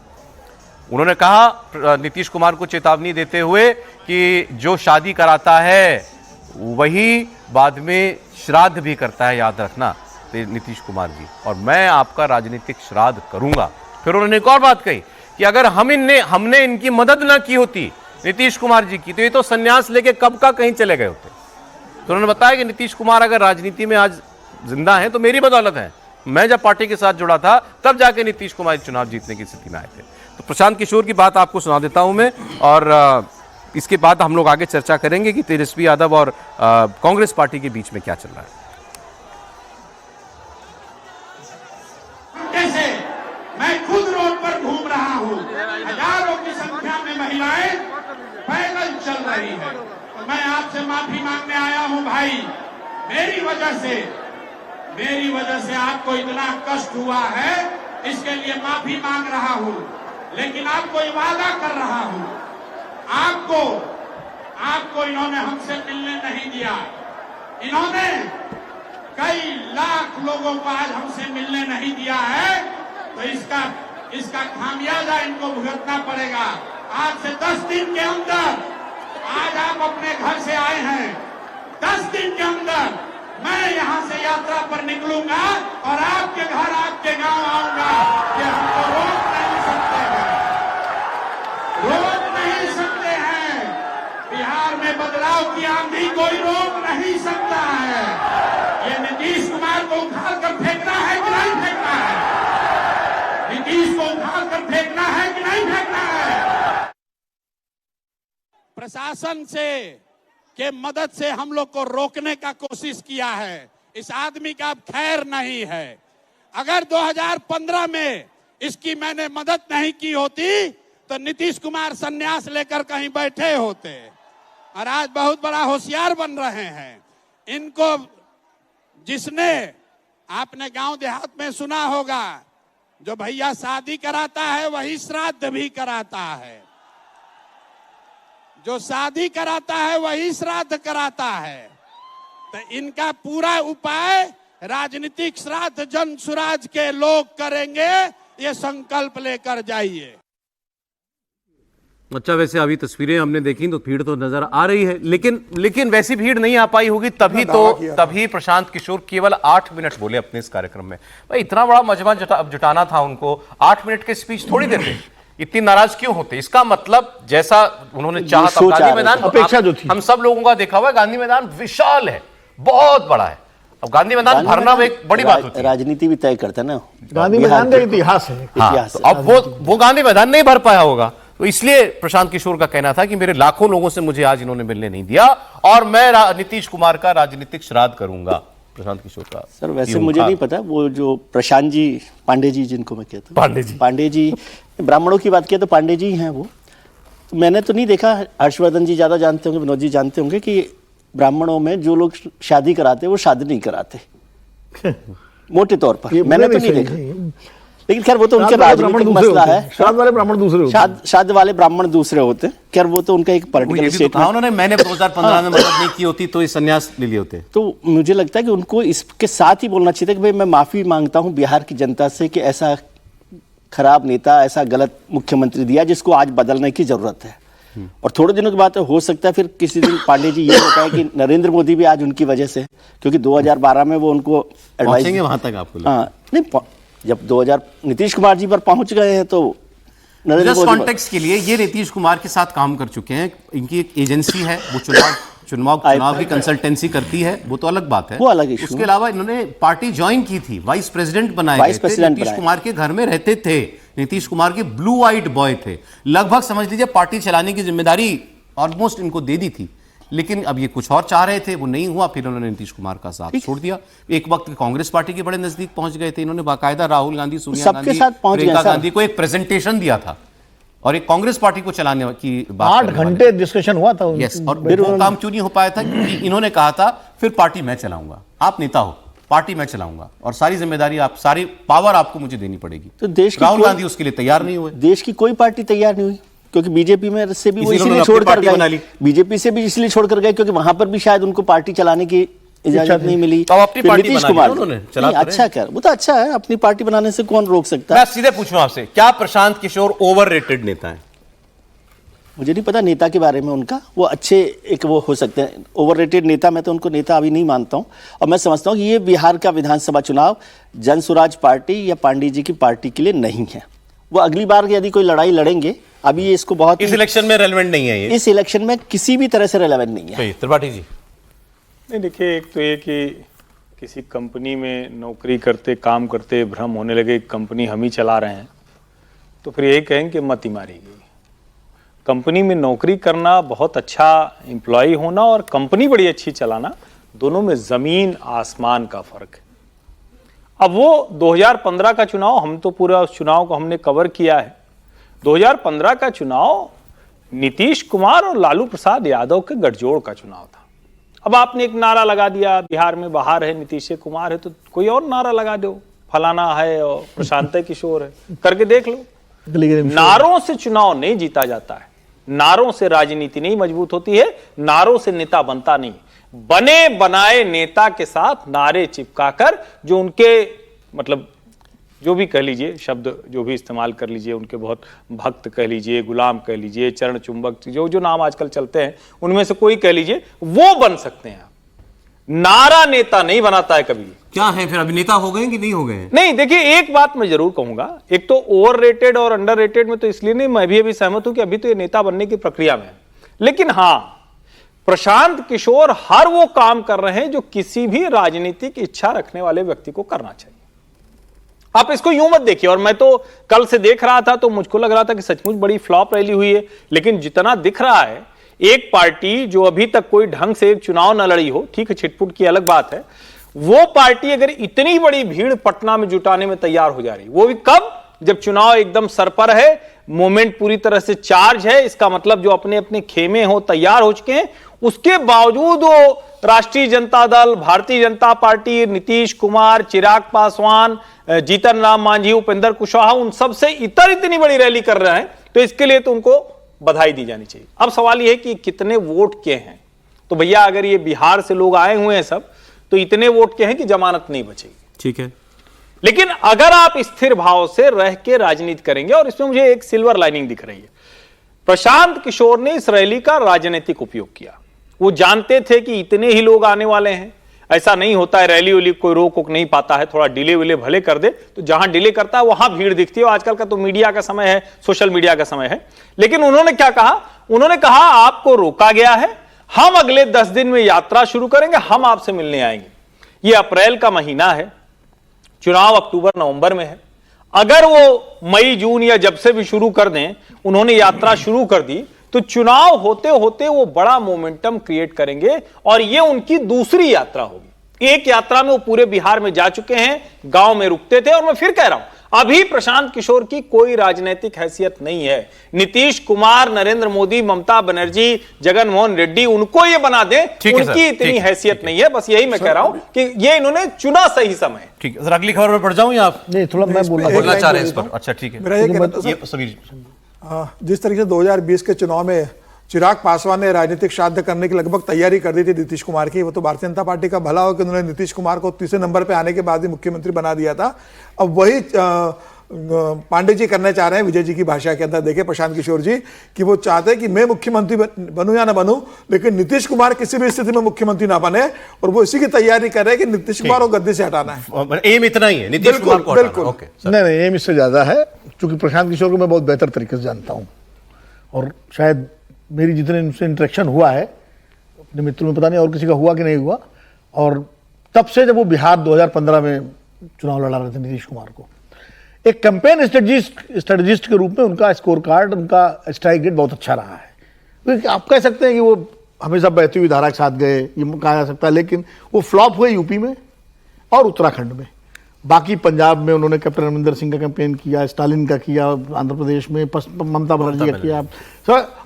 उन्होंने कहा नीतीश कुमार को चेतावनी देते हुए कि जो शादी कराता है वही बाद में श्राद्ध भी करता है, याद रखना नीतीश कुमार जी, और मैं आपका राजनीतिक श्राद्ध करूंगा। फिर उन्होंने एक और बात कही कि अगर हमने इनकी मदद ना की होती नीतीश कुमार जी की, तो ये तो संन्यास लेके कब का कहीं चले गए होते। तो उन्होंने बताया कि नीतीश कुमार अगर राजनीति में आज जिंदा है तो मेरी बदौलत है। मैं जब पार्टी के साथ जुड़ा था तब जाके नीतीश कुमार चुनाव जीतने की स्थिति में आए थे। तो प्रशांत किशोर की बात आपको सुना देता हूं मैं, और इसके बाद हम लोग आगे चर्चा करेंगे कि तेजस्वी यादव और कांग्रेस पार्टी के बीच में क्या चल रहा है। मैं खुद रोड पर घूम रहा हूँ, हजारों की संख्या में महिलाएं पैदल चल रही है। तो मैं आपसे माफी मांगने आया हूँ भाई, मेरी वजह से आपको इतना कष्ट हुआ है, इसके लिए माफी मांग रहा हूँ। लेकिन आपको ये वादा कर रहा हूँ, आपको इन्होंने हमसे मिलने नहीं दिया। इन्होंने कई लाख लोगों को आज हमसे मिलने नहीं दिया है, तो इसका खामियाजा इनको भुगतना पड़ेगा। आज से 10 दिन के अंदर, आज आप अपने घर से आए हैं, 10 दिन के अंदर मैं यहां से यात्रा पर निकलूंगा और आपके घर, आपके गांव आऊंगा। ये हमको रोक नहीं सकते हैं, रोक नहीं सकते हैं। बिहार में बदलाव की आंधी कोई रोक नहीं सकता है। ये नीतीश कुमार को उखाड़ कर फेंकना है कि नहीं फेंकना है? नीतीश को उखाड़ कर फेंकना है कि नहीं फेंकना है? प्रशासन से के मदद से हम लोग को रोकने का कोशिश किया है। इस आदमी का अब खैर नहीं है। अगर 2015 में इसकी मैंने मदद नहीं की होती तो नीतीश कुमार संन्यास लेकर कहीं बैठे होते, और आज बहुत बड़ा होशियार बन रहे हैं। इनको जिसने, आपने गांव देहात में सुना होगा, जो भैया शादी कराता है वही श्राद्ध भी कराता है, जो शादी कराता है वही श्राद्ध कराता है। तो इनका पूरा उपाय राजनीतिक श्राद्ध जन स्वराज के लोग करेंगे, ये संकल्प लेकर जाइए। अच्छा, वैसे अभी तस्वीरें हमने देखी तो भीड़ तो नजर आ रही है, लेकिन वैसी भीड़ नहीं आ पाई होगी, तभी प्रशांत किशोर केवल 8 मिनट बोले अपने इस कार्यक्रम में। भाई इतना बड़ा मजमा जुटाना था उनको, 8 मिनट के स्पीच थोड़ी देते, इतनी नाराज क्यों होते? इसका मतलब जैसा उन्होंने चाहा था, गांधी मैदान अपेक्षा जो थी, हम सब लोगों का देखा हुआ है, गांधी मैदान विशाल है, बहुत बड़ा है। अब गांधी मैदान भरना एक बड़ी बात होती है, राजनीति भी तय करता है ना, गांधी मैदान का इतिहास है। इतिहास तो अब वो गांधी मैदान नहीं भर पाया होगा, तो इसलिए प्रशांत किशोर का कहना था कि मेरे लाखों लोगों से मुझे आज इन्होंने मिलने नहीं दिया और मैं नीतीश कुमार का राजनीतिक श्राद्ध करूंगा। प्रशांत किशोर का सर वैसे मुझे नहीं पता, वो जो प्रशांत जी पांडे जी जिनको मैं कहता हूँ, पांडे जी ब्राह्मणों की बात किया तो पांडे जी हैं वो, मैंने तो नहीं देखा, हर्षवर्धन जी ज्यादा जानते होंगे, विनोद जी जानते होंगे कि ब्राह्मणों में जो लोग शादी कराते वो शादी नहीं कराते मोटे तौर पर, मैंने तो नहीं देखा, लेकिन खैर वो तो उनके राजनीतिक मसला है। श्राद्ध वाले ब्राह्मण दूसरे होते हैं, श्राद्ध वाले ब्राह्मण दूसरे होते हैं, खैर वो तो उनका एक पॉलिटिकल स्टेटमेंट। उन्होंने मैंने 2015 में मदद नहीं की होती तो इस संन्यास ले लिए होते। तो मुझे लगता है कि उनको इसके साथ ही बोलना चाहिए था कि भाई मैं माफी मांगता हूं बिहार की जनता से कि ऐसा खराब नेता, ऐसा गलत मुख्यमंत्री दिया जिसको आज बदलने की जरूरत है। और थोड़े दिनों के बाद हो सकता है फिर किसी दिन पांडे जी ये बताएं कि नरेंद्र मोदी भी आज उनकी वजह से, क्योंकि 2012 में वो उनको एडवाइस वहां तक आपको, हाँ नहीं, जब 2000 नीतीश कुमार जी पर पहुंच गए हैं तो नरेंद्र मोदी कॉन्टेक्स्ट के लिए ये नीतीश कुमार के साथ काम कर चुके हैं, इनकी एक एजेंसी है, वो चुनाव की कंसल्टेंसी करती है, वो तो अलग बात है, वो अलग इशू। उसके अलावा इन्होंने पार्टी ज्वाइन की थी, वाइस प्रेसिडेंट बनाए गए थे, नीतीश कुमार के घर में रहते थे, नीतीश कुमार के ब्लू आइट बॉय थे, लगभग समझ लीजिए पार्टी चलाने की जिम्मेदारी ऑलमोस्ट इनको दे दी थी। लेकिन अब ये कुछ और चाह रहे थे, वो नहीं हुआ, फिर उन्होंने नीतीश कुमार का साथ छोड़ दिया। एक वक्त कांग्रेस पार्टी के बड़े नजदीक पहुंच गए थे, इन्होंने बाकायदा राहुल गांधी, सोनिया गांधी, प्रियंका गांधी को एक प्रेजेंटेशन दिया था और एक कांग्रेस पार्टी को चलाने की बात, 8 घंटे डिस्कशन हुआ था। यस, और वो काम क्यों नहीं हो पाया था? क्योंकि इन्होंने कहा था फिर पार्टी मैं चलाऊंगा, आप नेता हो, पार्टी मैं चलाऊंगा और सारी जिम्मेदारी आप, सारी पावर आपको मुझे देनी पड़ेगी। तो देश राहुल गांधी उसके लिए तैयार नहीं हुए, देश की कोई पार्टी तैयार नहीं हुई, क्योंकि बीजेपी में से भी वो इसलिए छोड़कर गए, बीजेपी से भी इसलिए छोड़कर गए क्योंकि वहां पर भी शायद उनको पार्टी चलाने की इजाजत नहीं मिली। तो अपनी पार्टी नीतीश कुमार अच्छा कर, वो तो अच्छा है, अपनी पार्टी बनाने से कौन रोक सकता है। मैं सीधे पूछूं आपसे, क्या प्रशांत किशोर ओवररेटेड नेता है? मुझे नहीं पता नेता के बारे में उनका, वो अच्छे एक वो हो सकते हैं ओवररेटेड नेता, मैं तो उनको नेता अभी नहीं मानता हूं। और मैं समझता हूं कि ये बिहार का विधानसभा चुनाव जन स्वराज पार्टी या पांडे जी की पार्टी के लिए नहीं है। वो अगली बार यदि कोई लड़ाई लड़ेंगे, अभी ये इसको बहुत इस इलेक्शन में रेलेवेंट नहीं है, ये इस इलेक्शन में किसी भी तरह से रेलेवेंट नहीं है। त्रिपाठी जी नहीं, देखिए एक तो ये कि किसी कंपनी में नौकरी करते काम करते भ्रम होने लगे कंपनी हम ही चला रहे हैं, तो फिर यही कहेंगे कि मत ही मारी गई। कंपनी में नौकरी करना, बहुत अच्छा एम्प्लॉय होना और कंपनी बड़ी अच्छी चलाना, दोनों में जमीन आसमान का फर्क है। अब वो 2015 का चुनाव, हम तो पूरा उस चुनाव को हमने कवर किया है। 2015 का चुनाव नीतीश कुमार और लालू प्रसाद यादव के गठजोड़ का चुनाव था। अब आपने एक नारा लगा दिया, बिहार में बाहर है नीतीश कुमार है, तो कोई और नारा लगा दो, फलाना है और प्रशांत किशोर है, करके देख लो। नारों से चुनाव नहीं जीता जाता है, नारों से राजनीति नहीं मजबूत होती है, नारों से नेता बनता नहीं। बने बनाए नेता के साथ नारे चिपकाकर, जो उनके मतलब जो भी कह लीजिए शब्द, जो भी इस्तेमाल कर लीजिए, उनके बहुत भक्त कह लीजिए, गुलाम कह लीजिए, चरण चुंबक, जो जो नाम आजकल चलते हैं उनमें से कोई कह लीजिए, वो बन सकते हैं। नारा नेता नहीं बनाता है कभी। क्या है फिर, अभी नेता हो गए कि नहीं हो गए? नहीं, देखिए एक बात मैं जरूर कहूंगा, एक तो ओवररेटेड और अंडररेटेड में तो इसलिए नहीं, मैं भी अभी सहमत हूं कि अभी तो ये नेता बनने की प्रक्रिया में है। लेकिन हां, प्रशांत किशोर हर वो काम कर रहे हैं जो किसी भी राजनीतिक इच्छा रखने वाले व्यक्ति को करना चाहिए। आप इसको यूं मत देखिए, और मैं तो कल से देख रहा था तो मुझको लग रहा था कि सचमुच बड़ी फ्लॉप रैली हुई है, लेकिन जितना दिख रहा है, एक पार्टी जो अभी तक कोई ढंग से एक चुनाव न लड़ी हो, ठीक है छिटपुट की अलग बात है, वो पार्टी अगर इतनी बड़ी भीड़ पटना में जुटाने में तैयार हो जा रही, वो भी कब, जब चुनाव एकदम सर पर है, मोमेंट पूरी तरह से चार्ज है, इसका मतलब जो अपने अपने खेमे हो तैयार हो चुके हैं, उसके बावजूद वो राष्ट्रीय जनता दल, भारतीय जनता पार्टी, नीतीश कुमार, चिराग पासवान, जीतन राम मांझी, उपेंद्र कुशवाहा, उन सबसे इतनी बड़ी रैली कर रहे हैं, तो इसके लिए तो उनको बधाई दी जानी चाहिए। अब सवाल यह है कि कितने वोट के हैं, तो भैया अगर ये बिहार से लोग आए हुए हैं सब, तो इतने वोट के हैं कि जमानत नहीं बचेगी। ठीक है, लेकिन अगर आप स्थिर भाव से रह के राजनीति करेंगे, और इसमें मुझे एक सिल्वर लाइनिंग दिख रही है, प्रशांत किशोर ने इस रैली का राजनीतिक उपयोग किया। वो जानते थे कि इतने ही लोग आने वाले हैं, ऐसा नहीं होता है रैली उली कोई रोक नहीं पाता है, थोड़ा डिले विले भले कर दे, तो जहां डिले करता है वहां भीड़ दिखती है। आजकल का तो मीडिया का समय है, सोशल मीडिया का समय है। लेकिन उन्होंने क्या कहा, उन्होंने कहा आपको रोका गया है, हम अगले 10 दिन में यात्रा शुरू करेंगे, हम आपसे मिलने आएंगे। यह अप्रैल का महीना है, चुनाव अक्टूबर नवंबर में है। अगर वो मई जून या जब से भी शुरू कर दें, उन्होंने यात्रा शुरू कर दी, तो चुनाव होते होते वो बड़ा मोमेंटम क्रिएट करेंगे और ये उनकी दूसरी यात्रा होगी। एक यात्रा में वो पूरे बिहार में जा चुके हैं, गांव में रुकते थे। और मैं फिर कह रहा हूं, अभी प्रशांत किशोर की कोई राजनीतिक हैसियत नहीं है। नीतीश कुमार, नरेंद्र मोदी, ममता बनर्जी, जगन मोहन रेड्डी, उनको ये बना दें, उनकी इतनी हैसियत नहीं है। बस यही मैं कह रहा हूं कि ये इन्होंने चुना सही समय। ठीक है सर, अगली खबर में पढ़ जाऊं या आप नहीं, थोड़ा मैं बोलना चाह रहे हैं इस पर? अच्छा ठीक है, मेरा ये कहना था समीर, जिस तरीके से 2020 के चुनाव में चिराग पासवान ने राजनीतिक श्राद्ध करने की लगभग तैयारी कर दी थी नीतीश कुमार की, वो तो भारतीय जनता पार्टी का भला हो कि उन्होंने नीतीश कुमार को तीसरे नंबर पे आने के बाद ही मुख्यमंत्री बना दिया था। अब वही पांडे जी करना चाह रहे हैं विजय जी की भाषा के अंदर। देखिए प्रशांत किशोर जी कि वो चाहते हैं कि मैं मुख्यमंत्री बनूं या ना बनूं, लेकिन नीतीश कुमार किसी भी स्थिति में मुख्यमंत्री ना बने, और वो इसी की तैयारी कर रहे हैं कि नीतीश कुमार को गद्दी से हटाना है। एम इतना ही है नीतीश कुमार को हटाना। ओके, नहीं, एम इससे ज्यादा है, क्योंकि प्रशांत किशोर को मैं बहुत बेहतर तरीके से जानता हूं और शायद मेरी जितने उनसे इंटरेक्शन हुआ है अपने मित्रों में, पता नहीं और किसी का हुआ कि नहीं हुआ। और तब से जब वो बिहार 2015 में चुनाव लड़ा रहे थे नीतीश कुमार को, एक कैंपेन स्ट्रेटजिस्ट के रूप में उनका स्कोर कार्ड, उनका स्ट्राइक रेट बहुत अच्छा रहा है। आप कह सकते हैं कि वो हमेशा बहती हुई धारा के साथ गए, ये कहा जा सकता है, लेकिन वो फ्लॉप हुए यूपी में और उत्तराखंड में। बाकी पंजाब में उन्होंने कैप्टन अमरिंदर सिंह का कैंपेन किया, स्टालिन का किया, आंध्र प्रदेश में ममता बनर्जी का किया,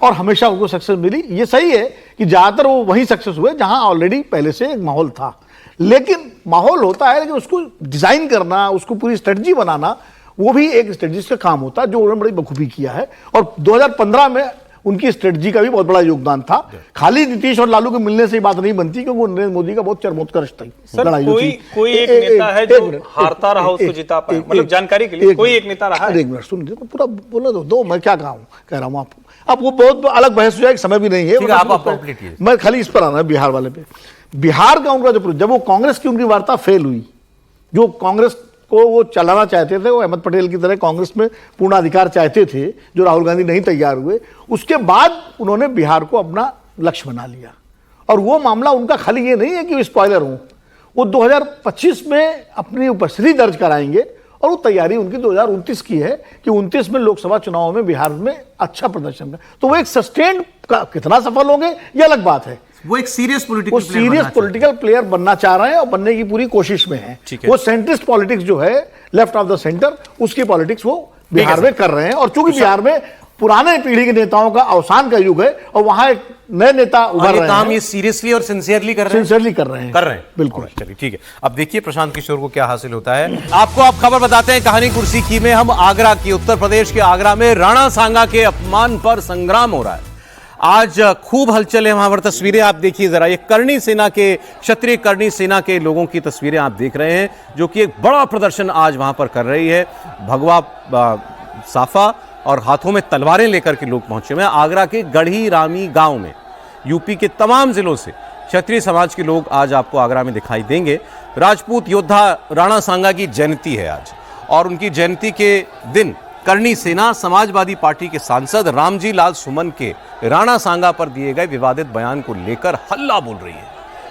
और हमेशा उनको सक्सेस मिली। ये सही है कि ज़्यादातर वो वहीं सक्सेस हुए जहां ऑलरेडी पहले से एक माहौल था। लेकिन माहौल होता है, लेकिन उसको डिजाइन करना, उसको पूरी स्ट्रेटजी बनाना, वो भी एक स्ट्रेटजिस्ट का काम होता है, जो उन्होंने बड़ी बखूबी किया है। और 2015 में उनकी स्ट्रेटजी का भी बहुत बड़ा योगदान था। खाली नीतीश और लालू के मिलने से बात नहीं बनती, क्योंकि नरेंद्र मोदी का बहुत चरमोत्कर्ष था। सर, कोई एक नेता है जो हारता रहा उसको जिता पाए, मतलब जानकारी के लिए कोई एक नेता रहा है? एक मिनट सुनिए, पूरा बोलने दो, मैं क्या कह रहा हूँ आपको। अब वो बहुत अलग बहस हो जाए, समय भी नहीं है, मैं खाली इस पर आना है बिहार वाले पे। बिहार का उनका जब वो कांग्रेस की उनकी वार्ता फेल हुई, जो कांग्रेस को वो चलाना चाहते थे, वो अहमद पटेल की तरह कांग्रेस में पूर्ण अधिकार चाहते थे, जो राहुल गांधी नहीं तैयार हुए, उसके बाद उन्होंने बिहार को अपना लक्ष्य बना लिया। और वो मामला उनका खाली ये नहीं है कि वो स्पॉइलर हो, वो 2025 में अपनी उपस्थिति दर्ज कराएंगे। और वो तैयारी उनकी 2029 की है कि 29 में लोकसभा चुनाव में बिहार में अच्छा प्रदर्शन करें। तो वो एक सस्टेन्ड, कितना सफल होंगे ये अलग बात है। वो एक सीरियस पॉलिटिकल प्लेयर बनना चाह रहे हैं और बनने की पूरी कोशिश में है। वो सेंट्रिस्ट पॉलिटिक्स जो है, लेफ्ट ऑफ द सेंटर, उसकी पॉलिटिक्स वो बिहार में कर रहे हैं। और चूंकि बिहार में पुराने पीढ़ी के नेताओं का अवसान का युग है और वहां एक नए नेता उभर रहे हैं, ये सीरियसली और सिंसियरली कर रहे हैं। बिल्कुल। चलिए ठीक है, अब देखिए प्रशांत किशोर को क्या हासिल होता है। आपको आप खबर बताते हैं कहानी कुर्सी की में। हम आगरा की, उत्तर प्रदेश के आगरा में राणा सांगा के अपमान पर संग्राम हो रहा है। आज खूब हलचल है वहां पर। तस्वीरें आप देखिए जरा, ये करणी सेना के, क्षत्रिय करणी सेना के लोगों की तस्वीरें आप देख रहे हैं, जो कि एक बड़ा प्रदर्शन आज वहां पर कर रही है। भगवा साफा और हाथों में तलवारें लेकर के लोग पहुंचे हुए हैं। आगरा के गढ़ी रामी गांव में यूपी के तमाम जिलों से क्षत्रिय समाज के लोग आज आपको आगरा में दिखाई देंगे। राजपूत योद्धा राणा सांगा की जयंती है आज, और उनकी जयंती के दिन करणी सेना समाजवादी पार्टी के सांसद रामजी लाल सुमन के राणा सांगा पर दिए गए विवादित बयान को लेकर हल्ला बोल रही है।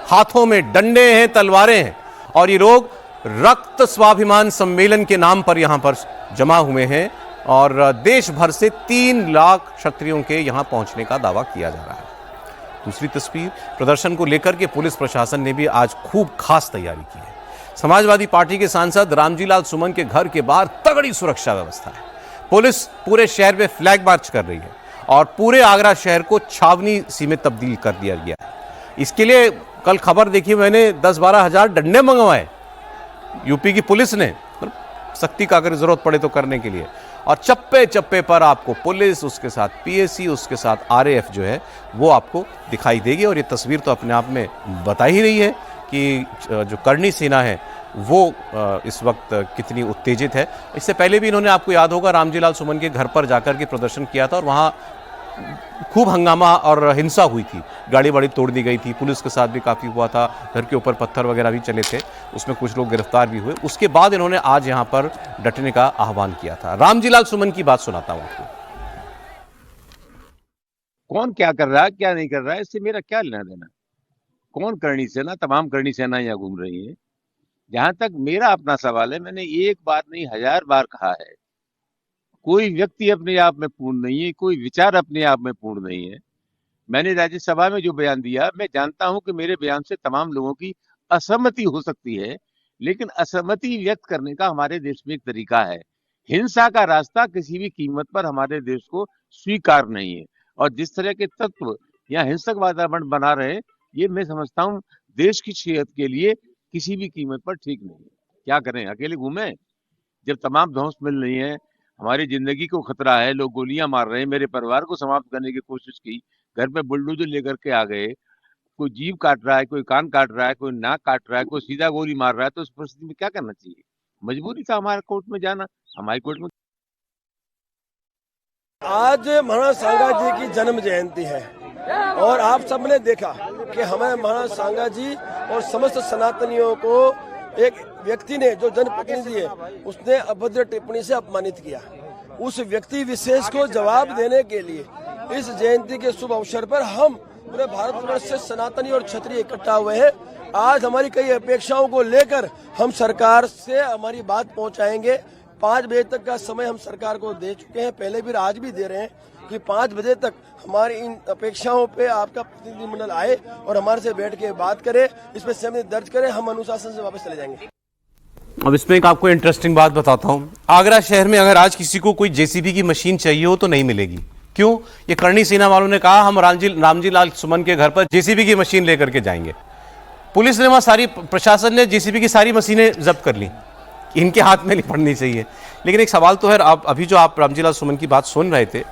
हाथों में डंडे हैं, तलवारें हैं, और ये लोग रक्त स्वाभिमान सम्मेलन के नाम पर यहां पर जमा हुए हैं। और देश भर से 3 लाख क्षत्रियों के यहां पहुंचने का दावा किया जा रहा है। दूसरी तस्वीर, प्रदर्शन को लेकर के पुलिस प्रशासन ने भी आज खूब खास तैयारी की है। समाजवादी पार्टी के सांसद रामजी लाल सुमन के घर के बाहर तगड़ी सुरक्षा व्यवस्था है। पुलिस पूरे शहर में फ्लैग मार्च कर रही है और पूरे आगरा शहर को छावनी सी में तब्दील कर दिया गया है। इसके लिए कल खबर देखी मैंने, 10-12 हजार डंडे मंगवाए यूपी की पुलिस ने, सख्ती का अगर जरूरत पड़े तो करने के लिए। और चप्पे चप्पे पर आपको पुलिस, उसके साथ पीएसी, उसके साथ आरएएफ जो है वो आपको दिखाई देगी। और ये तस्वीर तो अपने आप में बता ही रही है कि जो करणी सेना है वो इस वक्त कितनी उत्तेजित है। इससे पहले भी इन्होंने, आपको याद होगा, रामजी लाल सुमन के घर पर जाकर के प्रदर्शन किया था और वहाँ खूब हंगामा और हिंसा हुई थी, गाड़ी वाड़ी तोड़ दी गई थी, पुलिस के साथ भी काफ़ी हुआ था, घर के ऊपर पत्थर वगैरह भी चले थे, उसमें कुछ लोग गिरफ्तार भी हुए। उसके बाद इन्होंने आज यहाँ पर डटने का आह्वान किया था। रामजी लाल सुमन की बात सुनाता हूँ आपको। कौन क्या कर रहा है, क्या नहीं कर रहा है, इससे मेरा क्या लेना देना। कौन करणी सेना, तमाम करणी सेना यहाँ घूम रही है। जहां तक मेरा अपना सवाल है, मैंने एक बार नहीं 1000 बार कहा है, कोई व्यक्ति अपने आप में पूर्ण नहीं है, कोई विचार अपने आप में पूर्ण नहीं है। मैंने राज्यसभा में जो बयान दिया, मैं जानता हूं कि मेरे बयान से तमाम लोगों की असहमति हो सकती है, लेकिन असहमति व्यक्त करने का हमारे देश में एक तरीका है। हिंसा का रास्ता किसी भी कीमत पर हमारे देश को स्वीकार नहीं है, और जिस तरह के तत्व यहाँ हिंसक वातावरण बना रहे, ये मैं समझता हूँ देश की सेहत के लिए किसी भी कीमत पर ठीक नहीं है। क्या करें, अकेले घूमें? जब तमाम ध्वंस मिल रही है, हमारी जिंदगी को खतरा है, लोग गोलियां मार रहे हैं, मेरे परिवार को समाप्त करने की कोशिश की, घर पे बुलडोजर लेकर के आ गए, कोई जीभ काट रहा है, कोई कान काट रहा है, कोई नाक काट रहा है, कोई सीधा गोली मार रहा है, तो उस परिस्थिति में क्या करना चाहिए? मजबूरी था हमारे कोर्ट में जाना, हम हाई कोर्ट में। आज महाराणा सांगा जी की जन्म जयंती है और आप सबने देखा कि हमें महाराणा सांगा जी और समस्त सनातनियों को एक व्यक्ति ने, जो जनप्रतिनिधि है, उसने अभद्र टिप्पणी से अपमानित किया। उस व्यक्ति विशेष को जवाब देने के लिए इस जयंती के शुभ अवसर पर हम पूरे भारतवर्ष से सनातनी और क्षत्रिय इकट्ठा हुए हैं। आज हमारी कई अपेक्षाओं को लेकर हम सरकार से हमारी बात पहुंचाएंगे। 5 बजे तक का समय हम सरकार को दे चुके हैं, पहले भी आज भी दे रहे हैं कि 5 बजे तक हमारी इन अपेक्षाओं पे आपका प्रतिनिधिमंडल आए और हमारे से बैठ के बात करे, इस पे सहमति दर्ज करे, हम अनुशासन से वापस चले जाएंगे। अब इसमें एक आपको इंटरेस्टिंग बात बताता हूं। आगरा शहर में अगर आज किसी को कोई जेसीबी की मशीन चाहिए हो तो नहीं मिलेगी। क्यों? ये करणी सेना वालों ने कहा हम रामजी लाल सुमन के घर पर जेसीबी की मशीन लेकर के जाएंगे। पुलिस ने वहां सारी, प्रशासन ने जेसीबी की सारी मशीनें जब्त कर ली। इनके हाथ में नहीं पड़नी चाहिए। लेकिन एक सवाल तो है, अभी जो आप रामजी लाल सुमन की बात सुन रहे थे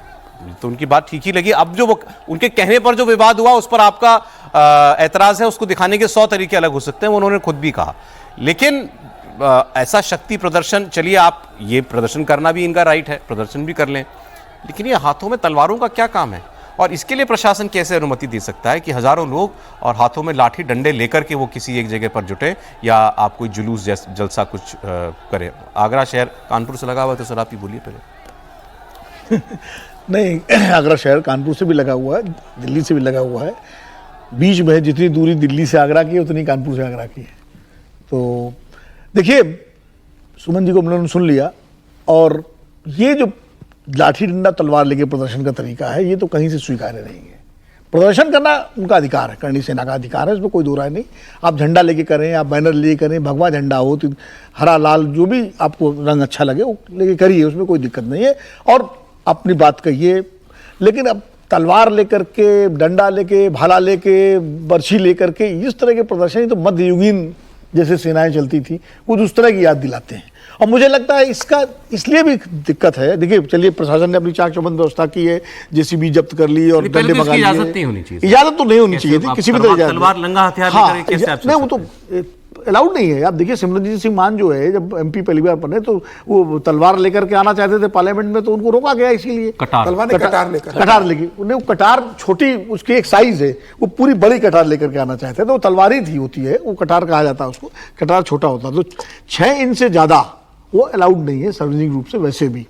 तो उनकी बात ठीक ही लगी। अब जो वो उनके कहने पर जो विवाद हुआ उस पर आपका ऐतराज है, उसको दिखाने के 100 तरीके अलग हो सकते हैं, उन्होंने खुद भी कहा। लेकिन ऐसा शक्ति प्रदर्शन, चलिए आप ये प्रदर्शन करना भी इनका राइट है, प्रदर्शन भी कर लें, लेकिन ये हाथों में तलवारों का क्या काम है? और इसके लिए प्रशासन कैसे अनुमति दे सकता है कि हजारों लोग और हाथों में लाठी डंडे लेकर के वो किसी एक जगह पर जुटे, या आप कोई जुलूस जलसा कुछ करें? आगरा शहर कानपुर से लगा हुआ, तो सर आप ही बोलिए पहले। नहीं, आगरा शहर कानपुर से भी लगा हुआ है, दिल्ली से भी लगा हुआ है, बीच में जितनी दूरी दिल्ली से आगरा की है उतनी कानपुर से आगरा की है। तो देखिए, सुमन जी को हमने सुन लिया, और ये जो लाठी डंडा तलवार लेके प्रदर्शन का तरीका है, ये तो कहीं से स्वीकार्य नहीं है। प्रदर्शन करना उनका अधिकार है, करणी सेना का अधिकार है, इसमें कोई दो राय नहीं। आप झंडा लेके करें, आप बैनर लेके करें, भगवा झंडा हो, तो हरा लाल जो भी आपको रंग अच्छा लगे वो लेके करिए, उसमें कोई दिक्कत नहीं है, और अपनी बात कहिए। लेकिन अब तलवार लेकर के, डंडा लेके, भाला लेके, बर्छी लेकर के इस तरह के प्रदर्शन, तो मध्ययुगीन जैसे सेनाएं चलती थी, कुछ उस तरह की याद दिलाते हैं। और मुझे लगता है इसका इसलिए भी दिक्कत है। देखिए, चलिए प्रशासन ने अपनी चाक चौबंद व्यवस्था की है, जेसीबी जब्त कर ली और डंडे भगा लिए। इजाजत नहीं होनी चाहिए, इजाजत तो नहीं होनी चाहिए थी किसी भी तरह। तलवार नंगा हथियार लेकर कैसे आप? नहीं, वो तो अलाउड नहीं है। आप देखिए, सिमरनजीत सिंह मान जो है, जब एमपी पहली बार बने तो वो तलवार लेकर के आना चाहते थे पार्लियामेंट में, तो उनको रोका गया इसीलिए। कटार लेके उन्हें, वो कटार छोटी, उसकी एक साइज है, वो पूरी बड़ी कटार लेकर के आना चाहते थे, तो तलवार ही थी होती है, वो कटार कहा जाता है उसको, कटार छोटा होता है। तो 6 इंच से ज्यादा वो अलाउड नहीं है सार्वजनिक रूप से वैसे भी।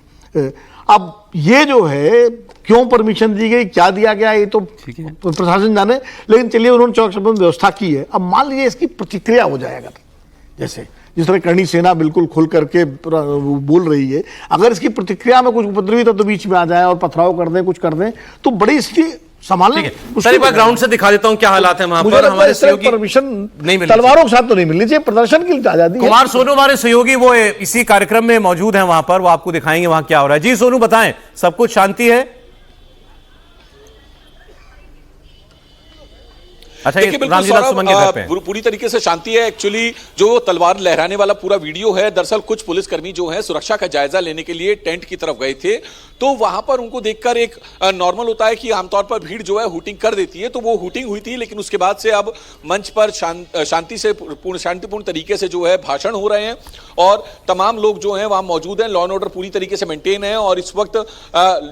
अब ये जो है क्यों परमिशन दी गई, क्या दिया गया, ये तो प्रशासन जाने। लेकिन चलिए, उन्होंने चौक चौबंद व्यवस्था की है। अब मान लीजिए इसकी प्रतिक्रिया हो जाएगा, जैसे जिस तरह करणी सेना बिल्कुल खुल करके बोल रही है, अगर इसकी प्रतिक्रिया में कुछ उपद्रवी तत्व बीच में आ जाए और पथराव कर दें, कुछ कर दें, तो बड़ी इसकी संभालने। सर, एक बार ग्राउंड से दिखा देता हूं क्या हालात है वहां पर। हमारे सहयोगी परमिशन नहीं मिल, तलवारों के साथ तो नहीं मिलनी चाहिए, प्रदर्शन की आजादी। कुमार सोनू हमारे सहयोगी वो इसी कार्यक्रम में मौजूद हैं वहां पर, वो आपको दिखाएंगे वहां क्या हो रहा है। जी सोनू, बताएं, सब कुछ शांति है? अच्छा, देखिए, बिल्कुल रामजीलाल सुमन के घर पे हैं। पूरी तरीके से शांति है। एक्चुअली जो तलवार लहराने वाला पूरा वीडियो है, दरअसल कुछ पुलिसकर्मी जो है सुरक्षा का जायजा लेने के लिए टेंट की तरफ गए थे, तो वहां पर उनको देखकर एक नॉर्मल होता है कि आमतौर पर भीड़ जो है हुटिंग कर देती है, तो वो हुटिंग हुई थी। लेकिन उसके बाद से अब मंच पर शांतिपूर्ण तरीके से जो है भाषण हो रहे हैं और तमाम लोग जो हैं वहां मौजूद हैं। लॉ एंड ऑर्डर पूरी तरीके से मेंटेन है और इस वक्त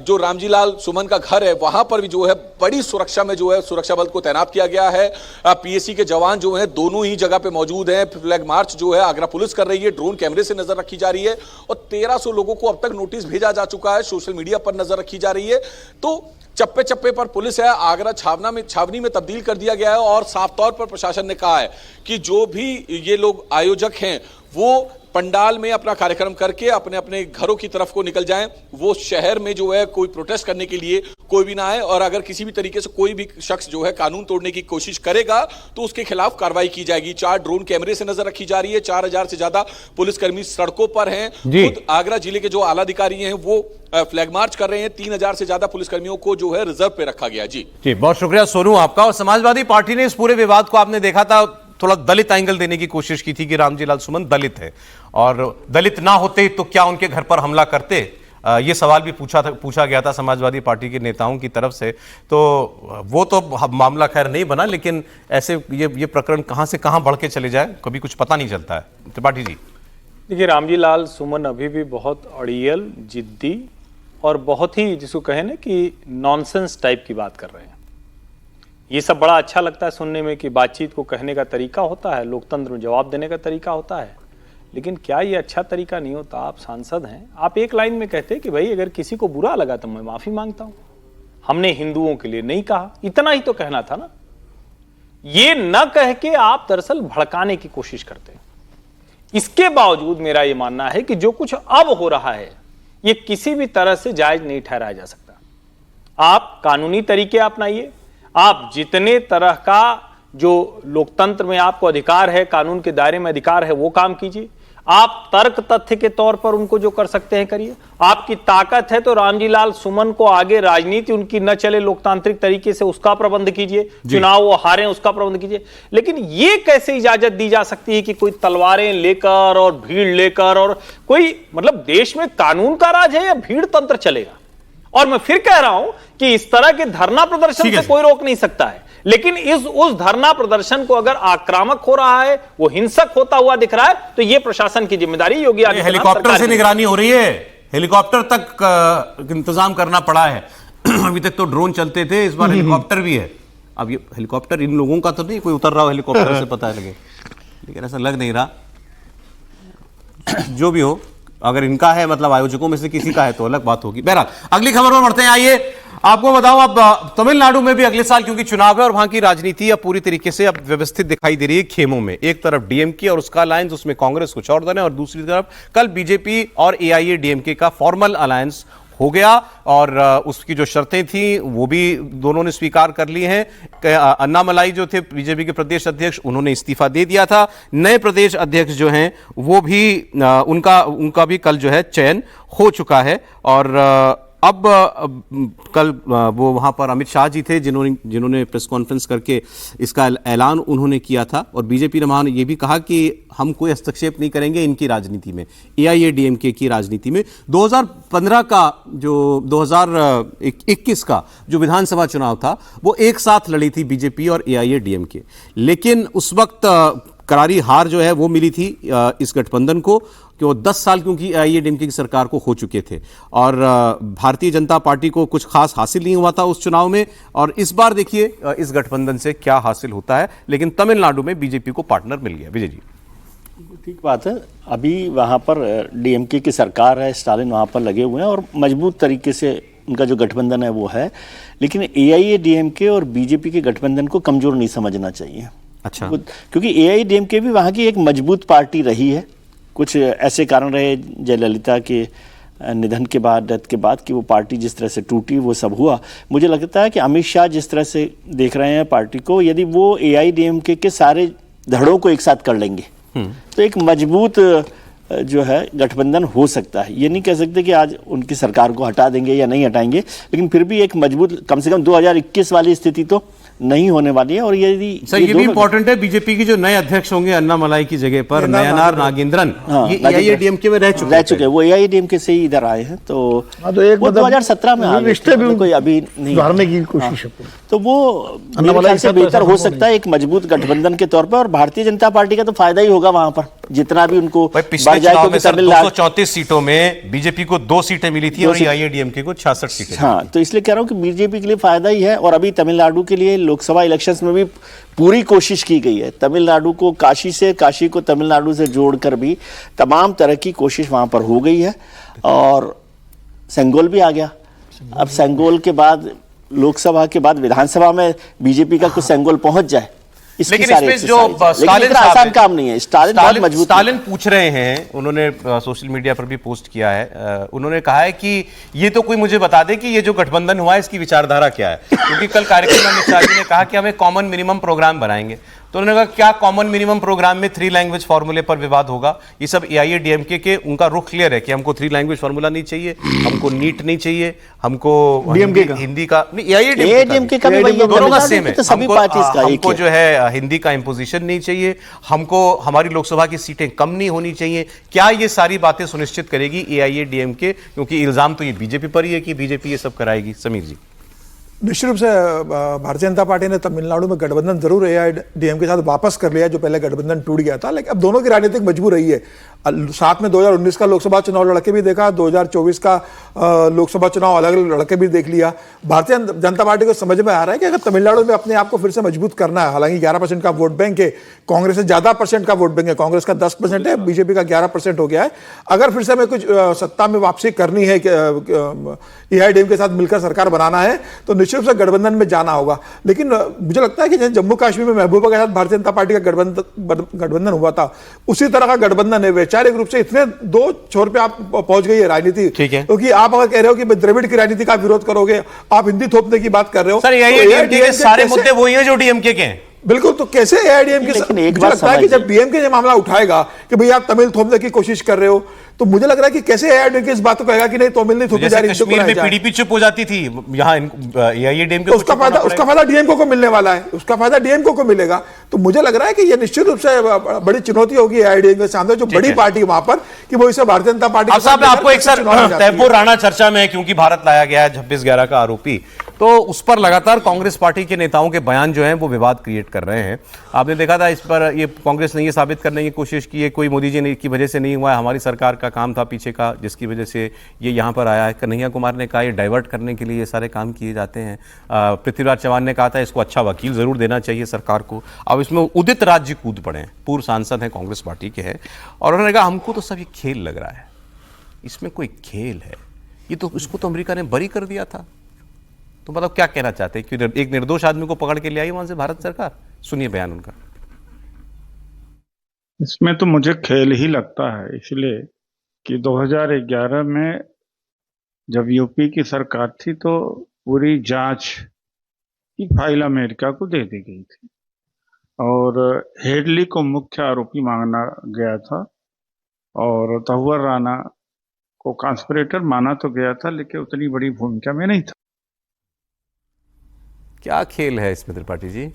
जो रामजीलाल सुमन का घर है वहां पर भी जो है बड़ी सुरक्षा में जो है सुरक्षा बल को तैनात किया गया है। पीएससी के जवान जो हैं दोनों ही जगह पे मौजूद हैं। फ्लैग मार्च जो है आगरा पुलिस कर रही है, ड्रोन कैमरे से नजर रखी जा रही है और 1300 लोगों को अब तक नोटिस भेजा जा चुका है, सोशल मीडिया पर नजर रखी जा रही है। तो चप्पे चप्पे पर पुलिस है। आगरा छावनी में तब्दील कर दिया गया है और साफ तौर पर प्रशासन ने कहा है कि जो भी ये लोग आयोजक हैं वो पंडाल में अपना कार्यक्रम करके अपने अपने घरों की तरफ को निकल जाएं। वो शहर में जो है कोई प्रोटेस्ट करने के लिए कोई भी ना आए और अगर किसी भी तरीके से कोई भी शख्स जो है कानून तोड़ने की कोशिश करेगा तो उसके खिलाफ कार्रवाई की जाएगी। 4 ड्रोन कैमरे से नजर रखी जा रही है। 4000 से ज्यादा पुलिसकर्मी सड़कों पर हैं। खुद आगरा जिले के जो आला अधिकारी हैं वो फ्लैग मार्च कर रहे हैं। 3000 से ज्यादा पुलिसकर्मियों को जो है रिजर्व पे रखा गया। जी बहुत शुक्रिया सोनू आपका। और समाजवादी पार्टी ने इस पूरे विवाद को आपने देखा था थोड़ा दलित एंगल देने की कोशिश की थी कि रामजीलाल सुमन दलित है और दलित ना होते तो क्या उनके घर पर हमला करते, ये सवाल भी पूछा गया था समाजवादी पार्टी के नेताओं की तरफ से। तो वो तो मामला खैर नहीं बना, लेकिन ऐसे ये प्रकरण कहां से कहां बढ़ के चले जाए कभी कुछ पता नहीं चलता है। त्रिपाठी जी देखिए, रामजीलाल सुमन अभी भी बहुत अड़ियल, जिद्दी और बहुत ही जिसको कहे ना कि नॉनसेंस टाइप की बात कर रहे हैं। ये सब बड़ा अच्छा लगता है सुनने में कि बातचीत को कहने का तरीका होता है, लोकतंत्र में जवाब देने का तरीका होता है, लेकिन क्या ये अच्छा तरीका नहीं होता? आप सांसद हैं, आप एक लाइन में कहते हैं कि भाई अगर किसी को बुरा लगा तो मैं माफी मांगता हूं, हमने हिंदुओं के लिए नहीं कहा, इतना ही तो कहना था ना। ये न कह के आप दरअसल भड़काने की कोशिश करते हैं। इसके बावजूद मेरा ये मानना है कि जो कुछ अब हो रहा है ये किसी भी तरह से जायज नहीं ठहराया जा सकता। आप कानूनी तरीके अपनाइए, आप जितने तरह का जो लोकतंत्र में आपको अधिकार है, कानून के दायरे में अधिकार है, वो काम कीजिए। आप तर्क तथ्य के तौर पर उनको जो कर सकते हैं करिए। आपकी ताकत है तो रामजीलाल सुमन को आगे राजनीति उनकी न चले लोकतांत्रिक तरीके से उसका प्रबंध कीजिए, चुनाव वो हारे उसका प्रबंध कीजिए। लेकिन ये कैसे इजाजत दी जा सकती है कि कोई तलवारें लेकर और भीड़ लेकर और कोई, मतलब देश में कानून का राज है या भीड़ तंत्र चलेगा? और मैं फिर कह रहा हूं कि इस तरह के धरना प्रदर्शन से कोई रोक नहीं सकता है, लेकिन उस धरना प्रदर्शन को अगर आक्रामक हो रहा है, वो हिंसक होता हुआ दिख रहा है, तो ये प्रशासन की जिम्मेदारी योगी आदित्यनाथ हेलीकॉप्टर से निगरानी हो रही है, हेलीकॉप्टर तक इंतजाम करना पड़ा है। अभी तक तो ड्रोन चलते थे, इस बार हेलीकॉप्टर भी है। अब ये हेलीकॉप्टर इन लोगों का तो नहीं कोई उतर रहा हो हेलीकॉप्टर से पता लगे, लेकिन ऐसा लग नहीं रहा। जो भी हो, अगर इनका है मतलब आयोजकों में से किसी का है तो अलग बात होगी। बहरहाल अगली खबर पर बढ़ते हैं। आइए आपको बताऊं, अब तमिलनाडु में भी अगले साल क्योंकि चुनाव है और वहां की राजनीति अब पूरी तरीके से अब व्यवस्थित दिखाई दे रही है खेमों में। एक तरफ डीएमके और उसका अलायंस, उसमें कांग्रेस कुछ और दल है, और दूसरी तरफ कल बीजेपी और एआईएडीएमके का फॉर्मल अलायंस हो गया और उसकी जो शर्तें थी वो भी दोनों ने स्वीकार कर ली हैं। अन्नामलाई जो थे बीजेपी के प्रदेश अध्यक्ष, उन्होंने इस्तीफा दे दिया था। नए प्रदेश अध्यक्ष जो हैं वो भी उनका भी कल जो है चयन हो चुका है। और अब कल वो वहां पर अमित शाह जी थे जिन्होंने प्रेस कॉन्फ्रेंस करके इसका ऐलान उन्होंने किया था। और बीजेपी ने ये भी कहा कि हम कोई हस्तक्षेप नहीं करेंगे इनकी राजनीति में, एआईएडीएमके की राजनीति में। 2015 का जो 2021 का जो विधानसभा चुनाव था वो एक साथ लड़ी थी बीजेपी और एआईएडीएमके, लेकिन उस वक्त करारी हार जो है वो मिली थी इस गठबंधन को कि वो 10 साल क्योंकि एआईएडीएमके की सरकार को हो चुके थे और भारतीय जनता पार्टी को कुछ खास हासिल नहीं हुआ था उस चुनाव में। और इस बार देखिए इस गठबंधन से क्या हासिल होता है, लेकिन तमिलनाडु में बीजेपी को पार्टनर मिल गया। विजय जी, ठीक बात है। अभी वहाँ पर डीएमके की सरकार है, स्टालिन वहाँ पर लगे हुए हैं और मजबूत तरीके से उनका जो गठबंधन है वो है, लेकिन एआईएडीएमके और बीजेपी के गठबंधन को कमजोर नहीं समझना चाहिए। अच्छा, क्योंकि एआईएडीएमके भी वहाँ की एक मजबूत पार्टी रही है। कुछ ऐसे कारण रहे जयललिता के निधन के बाद, डेथ के बाद, कि वो पार्टी जिस तरह से टूटी वो सब हुआ। मुझे लगता है कि अमित शाह जिस तरह से देख रहे हैं पार्टी को, यदि वो एआईएडीएमके के सारे धड़ों को एक साथ कर लेंगे तो एक मजबूत जो है गठबंधन हो सकता है। ये नहीं कह सकते कि आज उनकी सरकार को हटा देंगे या नहीं हटाएंगे, लेकिन फिर भी एक मजबूत, कम से कम 2021 वाली स्थिति तो नहीं होने वाली है। और यदि सर ये भी इंपॉर्टेंट है, बीजेपी के जो नए अध्यक्ष होंगे अन्नामलाई की जगह पर नयनार नागेंद्रन, ये एआईएडीएमके में रह चुके हैं, वो एआईएडीएमके से ही इधर आए हैं। तो एक 2017 में आ रिश्ते भी कोई अभी नहीं सुधारने की कोशिश है। तो वो मेरे ख्याल से बेहतर हो सकता है एक मजबूत गठबंधन के तौर पर। और भारतीय जनता पार्टी का तो फायदा ही होगा वहां पर, जितना भी उनको पिछले चुनाव में सर 234 सीटों में बीजेपी को 2 सीटें मिली थी और एआईएडीएमके को 66 सीटें। हाँ, तो इसलिए कह रहा हूं कि बीजेपी के लिए फायदा ही है। और अभी तमिलनाडु के लिए लोकसभा इलेक्शंस में भी पूरी कोशिश की गई है, तमिलनाडु को काशी को तमिलनाडु से जोड़कर भी तमाम तरह की कोशिश वहां पर हो गई है। और सेंगोल भी आ गया। अब सेंगोल के बाद लोकसभा के बाद विधानसभा में बीजेपी का कुछ सेंगोल पहुंच जाए, लेकिन इसमें जो स्टालिन आसान काम नहीं है। स्टालिन पूछ रहे हैं, उन्होंने सोशल मीडिया पर भी पोस्ट किया है, उन्होंने कहा है कि ये तो कोई मुझे बता दे कि ये जो गठबंधन हुआ है इसकी विचारधारा क्या है, क्योंकि कल कार्यक्रम में अमित शाह जी ने कहा कि हमें कॉमन मिनिमम प्रोग्राम बनाएंगे। तो उन्होंने कहा क्या कॉमन मिनिमम प्रोग्राम में 3 लैंग्वेज फॉर्मूले पर विवाद होगा? ये सब एआईएडीएमके के उनका रुख क्लियर है कि हमको 3 लैंग्वेज फॉर्मूला नहीं चाहिए, हमको नीट नहीं चाहिए, हमको हिंदी का नहीं, एआईएडीएमके का भी दोनों का सेम है। हमको जो है हिंदी का इंपोजिशन नहीं चाहिए, हमको हमारी लोकसभा की सीटें कम नहीं होनी चाहिए। क्या ये सारी बातें सुनिश्चित करेगी एआईएडीएमके? क्योंकि इल्जाम तो ये बीजेपी पर ही है कि बीजेपी ये सब कराएगी। समीर जी, निश्चित रूप से भारतीय जनता पार्टी ने तमिलनाडु में गठबंधन जरूर एआईएडीएमके के साथ वापस कर लिया, जो पहले गठबंधन टूट गया था। लेकिन अब दोनों की राजनीतिक मजबूर रही है। साथ में 2019 का लोकसभा चुनाव लड़के भी देखा, 2024 का लोकसभा चुनाव अलग अलग लड़के भी देख लिया। भारतीय जनता पार्टी को समझ में आ रहा है कि अगर तमिलनाडु में अपने आप को फिर से मजबूत करना है, हालांकि 11% का वोट बैंक है, कांग्रेस से ज्यादा % का वोट बैंक है, कांग्रेस का 10% है, बीजेपी का 11% हो गया है। अगर फिर से हमें कुछ सत्ता में वापसी करनी है, एआईएडीएमके के साथ मिलकर सरकार बनाना है, तो निश्चित रूप से गठबंधन में जाना होगा। लेकिन मुझे लगता है कि जैसे जम्मू कश्मीर में महबूबा के साथ भारतीय जनता पार्टी का गठबंधन हुआ था, उसी तरह का गठबंधन है। वैचारिक रूप से इतने 2 छोर पे आप पहुंच गई है राजनीति, क्योंकि आप अगर कह रहे हो कि द्रविड़ की राजनीति का विरोध करोगे, आप हिंदी थोपने की बात कर रहे हो। सर एआईएडीएमके के सारे मुद्दे वही है जो डीएमके के हैं। बिल्कुल, तो कैसे एआईएडीएमके? मुझे लगता है कि जब डीएमके ने मामला उठाएगा कि भैया आप तमिल थोपने की कोशिश कर रहे हो, तो मुझे लग रहा है कि कैसे एआईएडीएमके इस बात को कहेगा कि नहीं तमिल नहीं थोपी जा रही। कश्मीर में पीडीपी चुप हो जाती थी, यहाँ एआईएडीएमके उसका फायदा डीएमके को मिलने वाला है, उसका फायदा डीएमके को मिलेगा। तो मुझे लग रहा है कि ये निश्चित रूप से बड़ी चुनौती होगी एआईएडीएमके के सामने, जो बड़ी पार्टी वहां पर, कि वो इसे भारतीय जनता पार्टी। अब साहब आपको एक सर तैमूर राणा चर्चा में, क्योंकि भारत लाया गया है 26/11 का आरोपी, तो उस पर लगातार कांग्रेस पार्टी के नेताओं के बयान जो हैं वो विवाद क्रिएट कर रहे हैं। आपने देखा था इस पर ये कांग्रेस ने ये साबित करने की कोशिश की है कोई मोदी जी की वजह से नहीं हुआ है, हमारी सरकार का काम था पीछे का जिसकी वजह से ये यहाँ पर आया है। कन्हैया कुमार ने कहा ये डाइवर्ट करने के लिए ये सारे काम किए जाते हैं। पृथ्वीराज चौहान ने कहा था इसको अच्छा वकील जरूर देना चाहिए सरकार को। अब इसमें उदित राज जी कूद पड़े हैं, पूर्व सांसद हैं कांग्रेस पार्टी के हैं, और उन्होंने कहा हमको तो सब ये खेल लग रहा है, इसमें कोई खेल है, ये तो इसको तो अमेरिका ने बरी कर दिया था। तो मतलब क्या कहना चाहते हैं कि एक निर्दोष आदमी को पकड़ के ले आई वहां से भारत सरकार? सुनिए बयान उनका। इसमें तो मुझे खेल ही लगता है, इसलिए कि 2011 में जब यूपी की सरकार थी तो पूरी जांच की फाइल अमेरिका को दे दी गई थी और हेडली को मुख्य आरोपी माना गया था और तहुवर राणा को कॉन्स्पिरेटर माना तो गया था, लेकिन उतनी बड़ी भूमिका में नहीं था। क्या खेल है इसमें त्रिपाठी जी?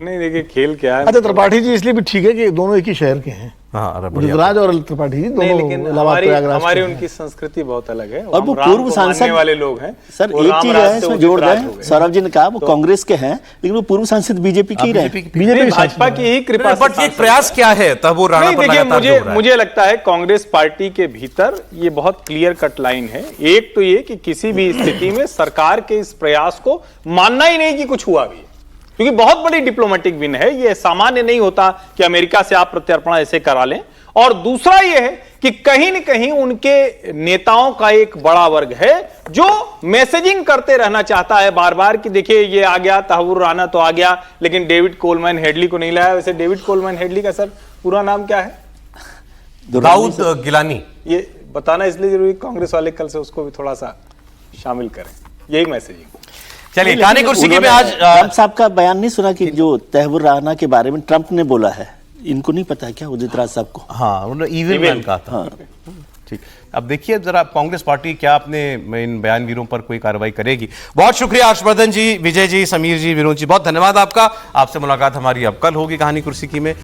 नहीं देखिए खेल क्या है। अच्छा त्रिपाठी जी इसलिए भी ठीक है कि दोनों एक ही शहर के हैं, गुजरात और त्रिपाठी जी दोनों, लेकिन हमारी उनकी संस्कृति बहुत अलग है और वो पूर्व सांसद वाले लोग हैं। सर एक चीज है इसमें जोड़ दें, सौरभ जी ने कहा वो कांग्रेस के हैं लेकिन वो पूर्व सांसद बीजेपी के ही रहे, बीजेपी भाजपा की ही कृपा से। बट ये प्रयास क्या है तब वो राणा पर लगातार जोड़ रहा है? मुझे लगता है कांग्रेस पार्टी के भीतर ये बहुत क्लियर कट लाइन है। एक तो ये कि किसी भी स्थिति में सरकार के इस प्रयास को मानना ही नहीं कि कुछ हुआ भी, क्योंकि बहुत बड़ी डिप्लोमेटिक विन है। ये सामान्य नहीं होता कि अमेरिका से आप प्रत्यर्पण ऐसे करा लें। और दूसरा ये है कि कहीं न कहीं उनके नेताओं का एक बड़ा वर्ग है जो मैसेजिंग करते रहना चाहता है बार बार कि देखिए ये आ गया, तहुवर राणा तो आ गया लेकिन डेविड कोलमैन हेडली को नहीं लाया। वैसे डेविड कोलमैन हेडली का सर पूरा नाम क्या है? दाऊद गिलानी। ये बताना इसलिए जरूरी, कांग्रेस वाले कल से उसको भी थोड़ा सा शामिल करें, यही मैसेजिंग। चलिए कहानी कुर्सी की में आज ट्रंप साहब का बयान नहीं सुना कि जो तहुवर राणा के बारे में ट्रंप ने बोला है, इनको नहीं पता क्या उदित राज साहब को? हाँ, उन्होंने इविल मैन कहा था। ठीक, अब देखिए जरा कांग्रेस पार्टी क्या अपने इन बयानवीरों पर कोई कार्रवाई करेगी। बहुत शुक्रिया हर्षवर्धन जी, विजय जी, समीर जी, विनोद जी, बहुत धन्यवाद आपका। आपसे मुलाकात हमारी अब कल होगी कहानी कुर्सी की में।